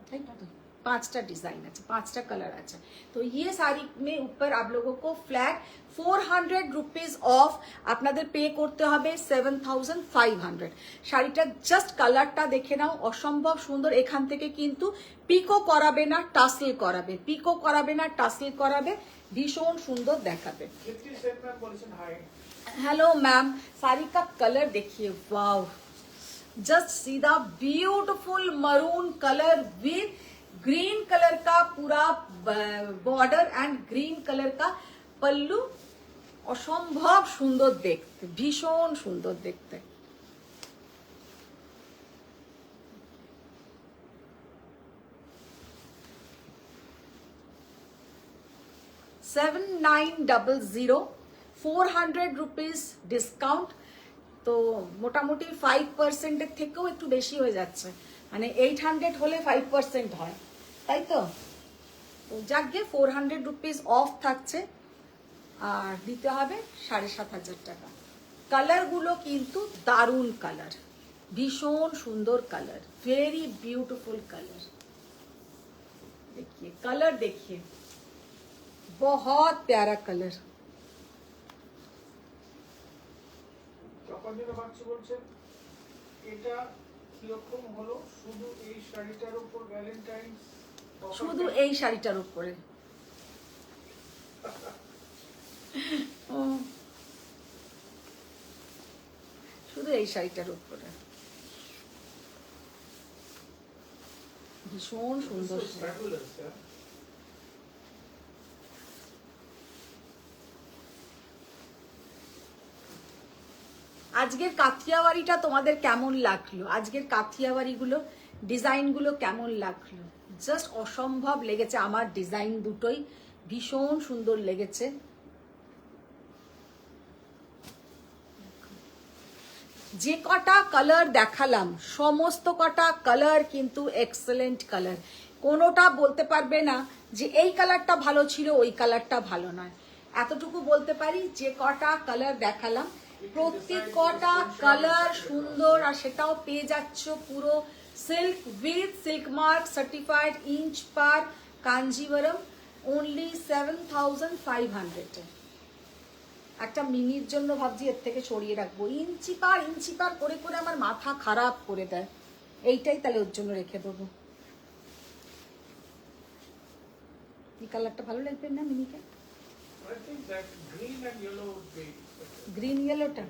Speaker 1: তাই তো 5টা डिजाइन আছে, 5টা কালার আছে। তো ये साड़ी में ऊपर आप लोगों को फ्लैट 400 रुपीज ऑफ আপনাদের পে করতে হবে 7,500। শাড়িটা জাস্ট কালারটা দেখে নাও, অসম্ভব সুন্দর। এখান থেকে কিন্তু পিকো করাবে না, টাসেল করাবে, পিকো করাবে না, টাসেল করাবে, ভীষণ সুন্দর দেখাবে।
Speaker 3: কীর্তি সেন ম্যাম বলেছেন হাই।
Speaker 1: हेलो मैम, साड़ी का कलर देखिए, वाव, जस्ट सीधा beautiful maroon colour with green colour का पूरा बॉर्डर एंड ग्रीन कलर का पल्लू, असम्भव सुंदर देखते, भीषण सुंदर देखते। 7900, 400 রুপিস ডিসকাউন্ট। তো মোটামুটি 5% এর থেকেও একটু বেশি হয়ে যাচ্ছে, মানে 800 হলে 5% হয়, তাই তো? তো যাকে 400 রুপিস অফ থাকছে, আর দিতে হবে 7500 টাকা। কালারগুলো কিন্তু দারুণ কালার, ভীষণ সুন্দর কালার, ভেরি ब्यूटीफुल कलर। देखिए कलर, देखिए बहुत प्यारा कलर।
Speaker 3: তপনজিরা বাচ্চু বলছেন এটা কিরকম হলো, শুধু এই শাড়িটার উপর ভ্যালেন্টাইন্স
Speaker 1: শুধু এই শাড়িটার উপরে। ও, শুধু এই শাড়িটার উপরে, ভীষণ সুন্দর শাড়ি।
Speaker 3: ফ্যাবুলাস।
Speaker 1: আজকের কাথিয়াওয়ারিটা তোমাদের কেমন লাগলো? আজকের কাথিয়াওয়ারিগুলো, ডিজাইনগুলো কেমন লাগলো? জাস্ট অসম্ভব লেগেছে আমার, ডিজাইন দুটোই ভীষণ সুন্দর লেগেছে। যে কটা কালার দেখালাম সমস্ত কটা কালার কিন্তু এক্সেলেন্ট কালার, কোনোটা বলতে পারবে না যে এই কালারটা ভালো ছিল ওই কালারটা ভালো নয়। এতটুকু বলতে পারি যে কটা কালার দেখালাম প্রত্যেক কটা কালার সুন্দর, আর সেটাও পেয়ে যাচ্ছ পুরো silk with silk mark certified inch per Kanjivaram, only 7500। একটা মিনির জন্য ভাবছি এর থেকে সরিয়ে রাখবো, ইঞ্চি পার করে করে আমার মাথা খারাপ করে দেয়। এইটাই তাহলে ওর জন্য রেখে দেবো। এই কালারটা ভালো লাগবে না মিনিকে? গ্রিন ইয়েলোটা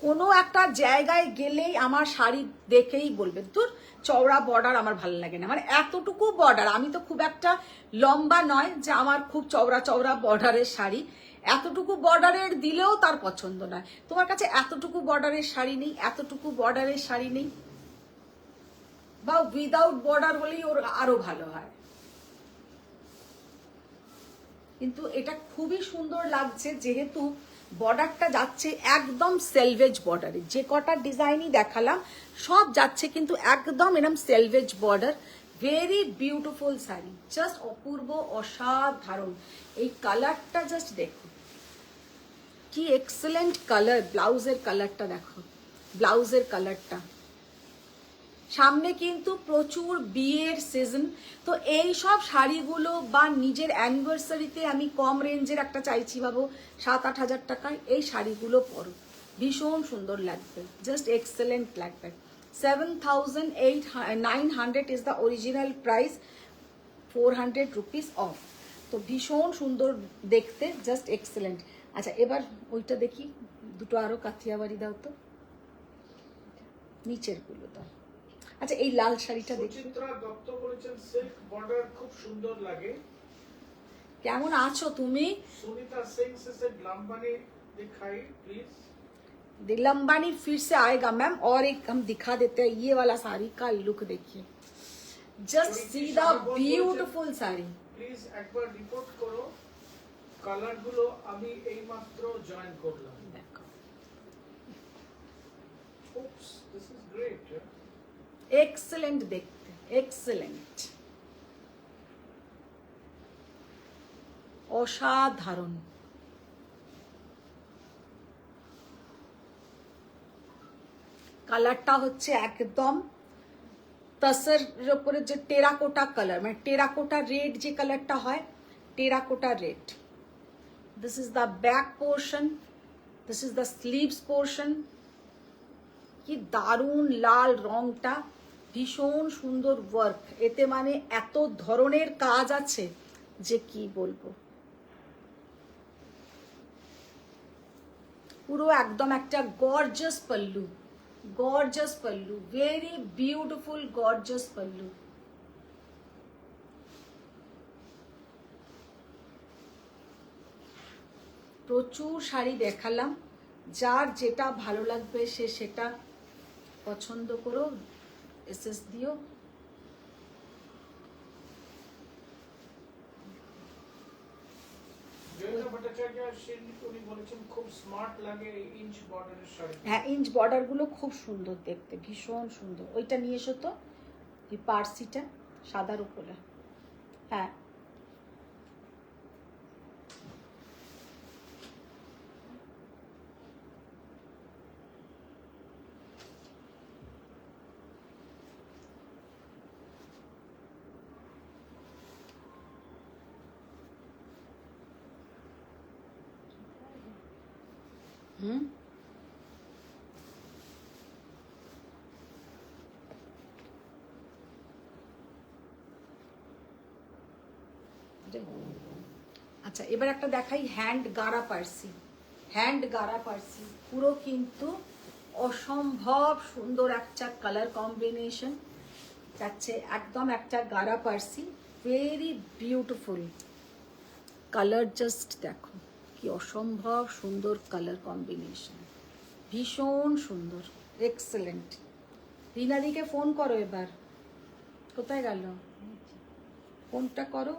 Speaker 1: কোনো একটা জায়গায় গেলেই আমার শাড়ি দেখেই বলবে তোর চওড়া বর্ডার আমার ভালো লাগে না, মানে এতটুকু বর্ডার, আমি তো খুব একটা লম্বা নয় যে আমার খুব চওড়া চওড়া বর্ডারের শাড়ি, এতটুকু বর্ডারের দিলেও তার পছন্দ নয়। তোমার কাছে এতটুকু বর্ডারের শাড়ি নেই, এতটুকু বর্ডারের শাড়ি নেই, বা উইদাউট বর্ডার হলেই ওর আরো ভালো হয়। কিন্তু এটা খুবই সুন্দর লাগছে যেহেতু বর্ডারটা যাচ্ছে একদম সেলভেজ বর্ডারে। যে কটা ডিজাইনই দেখালাম সব যাচ্ছে কিন্তু একদম এরকম selvage border. Very beautiful sari, just অপূর্ব, অসাধারণ। এই কালারটা জাস্ট দেখো কি এক্সেলেন্ট কালার। ব্লাউজের কালারটা দেখো, ব্লাউজের কালারটা। সামনে কিন্তু প্রচুর বিয়ের সিজন, তো এই সব শাড়িগুলো বা নিজের অ্যানিভার্সারিতে আমি কম রেঞ্জের একটা চাইছি ভাবো 7-8 হাজার টাকায়, এই শাড়িগুলো পরো, ভীষণ সুন্দর লাগবে, জাস্ট এক্সেলেন্ট লাগবে। 7900 is the original price, 400 rupees of. তো ভীষণ সুন্দর দেখতে, জাস্ট এক্সেলেন্ট। আচ্ছা এবার ওইটা দেখি, দুটো আরো কাথিয়াবাড়ি দাও তো, নিচের গুলো দাও। আচ্ছা এই লাল শাড়িটা দেখি।
Speaker 3: সুচিত্রা দত্ত বলেছেন সিল্ক বর্ডার খুব সুন্দর লাগে।
Speaker 1: কেমন আছো তুমি?
Speaker 3: सुनीता सिंह से लंबानी दिखाई प्लीज।
Speaker 1: लंबानी फिर से आएगा मैम, और एक हम दिखा देते हैं ये वाला साड़ी का लुक देखिए, just see the beautiful sari.
Speaker 3: Please একবার রিপোর্ট করো, কালার গুলো আমি এইমাত্র জয়েন করলাম।
Speaker 1: দেখো
Speaker 3: Oops, this is great.
Speaker 1: Excellent দেখতে, এক্সেলেন্ট, অসাধারণ। কালারটা হচ্ছে একদম তসর উপরে যে টেরাকোটা কালার, মানে টেরাকোটা রেড যে কালারটা হয়, terracotta red. This is the back portion, this is the sleeves portion. কি দারুণ লাল রংটা, ভীষণ সুন্দর ওয়ার্ক এতে, মানে এত ধরনের কাজ আছে যে কি বলবো। পুরো একদম একটা gorgeous pallu, gorgeous pallu, very beautiful gorgeous pallu. প্রচুর শাড়ি দেখালাম, যার যেটা ভালো লাগবে সে সেটা পছন্দ করো, এসএস দিও।
Speaker 3: ভট্টাচার্য উনি বলেছেন খুব স্মার্ট লাগে এই ইঞ্চ বর্ডারের শাড়ি।
Speaker 1: হ্যাঁ, ইঞ্চ বর্ডার গুলো খুব সুন্দর দেখতে, ভীষণ সুন্দর। ওইটা নিয়ে এসো তো, এই পার্সিটা সাদার উপরে। হ্যাঁ, হুম, আচ্ছা এবার একটা দেখাই হ্যান্ড গারা পার্সি। হ্যান্ড গারা পার্সি পুরো কিন্তু অসম্ভব সুন্দর একটা কালার কম্বিনেশন যাচ্ছে, একদম একটা gara Parsi, very beautiful colour. Just দেখো কি অসম্ভব সুন্দর কালার কম্বিনেশন, ভীষণ সুন্দর, এক্সেলেন্ট। রিনাদিকে ফোন করো এবার, কোথায় গেল ফোনটা করো,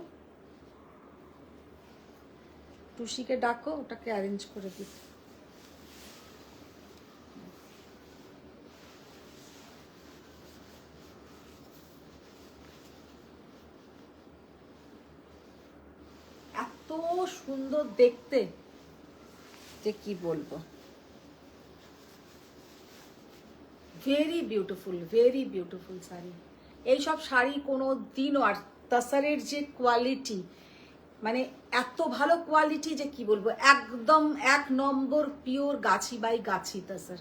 Speaker 1: টুসিকে ডাকো, ওটাকে অ্যারেঞ্জ করে দিতে। এত সুন্দর দেখতে যে কি বলবো, ভেরি বিউটিফুল শাড়ি। এইসব শাড়ি কোনো দিনও, আর তাসারের যে কোয়ালিটি, মানে এত ভালো কোয়ালিটি যে কি বলবো, একদম 1 নম্বর পিওর গাছি বাই গাছি তাসার।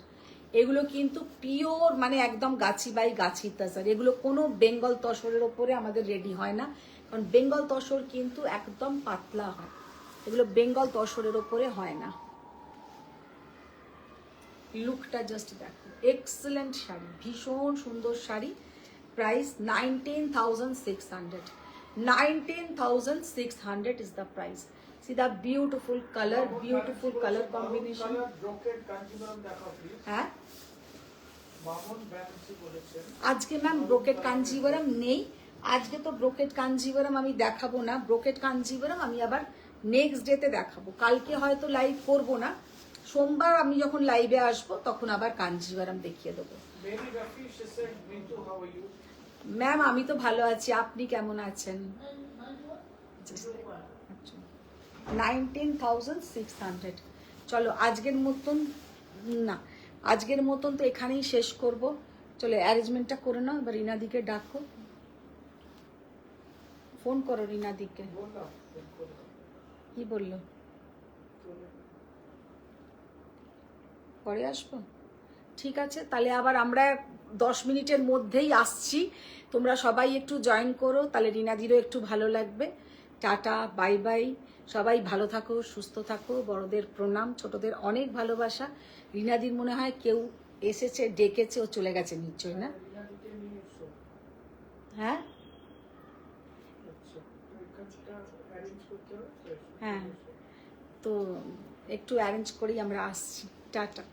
Speaker 1: এগুলো কিন্তু পিওর মানে একদম গাছি বাই গাছি তাসার। এগুলো কোনো বেঙ্গল তসরের ওপরে আমাদের রেডি হয় না, কারণ বেঙ্গল তসর কিন্তু একদম পাতলা হয়, এগুলো বেঙ্গল তসরের ওপরে হয় না। লুকটা জাস্ট দেখো, এক্সেলেন্ট শাড়ি, ভীষণ সুন্দর sari. Price 19,600, 19,600 is the price. See the beautiful color combination. হ্যাঁ, আজকে ম্যাম ব্রোকেট কাঞ্জিভারাম নেই, আজকে তো ব্রোকেট কাঞ্জিভারাম আমি দেখাবো না। ব্রোকেট কাঞ্জিভারাম আমি আবার নেক্সট ডেতে দেখাবো, কালকে হয়তো লাইভ করব না, সোমবার আমি যখন লাইভে আসবো তখন আবার কাঞ্জিভারাম দেখিয়ে দেবো। ম্যাম আমি তো ভালো আছি, আপনি কেমন আছেন? 19,600। চলো আজকের মতন তো এখানেই শেষ করব। চলো অ্যারেঞ্জমেন্টটা করে নাও, এবার রিনাদিকে ডাকো, ফোন করো রিনাদিকে। কি বললো? পরে আসবো, ঠিক আছে। তাহলে আবার আমরা 10 মিনিটের মধ্যেই আসছি, তোমরা সবাই একটু জয়েন করো, তাহলে রিনাদিরও একটু ভালো লাগবে। টাটা, বাই বাই, সবাই ভালো থাকো, সুস্থ থাকো, বড়দের প্রণাম, ছোটদের অনেক ভালোবাসা। রিনাদির মনে হয় কেউ এসেছে, ডেকেছে, ও চলে গেছে নিশ্চয়ই, না? হ্যাঁ হ্যাঁ, তো একটু অ্যারেঞ্জ করেই আমরা আসছি। টাটা।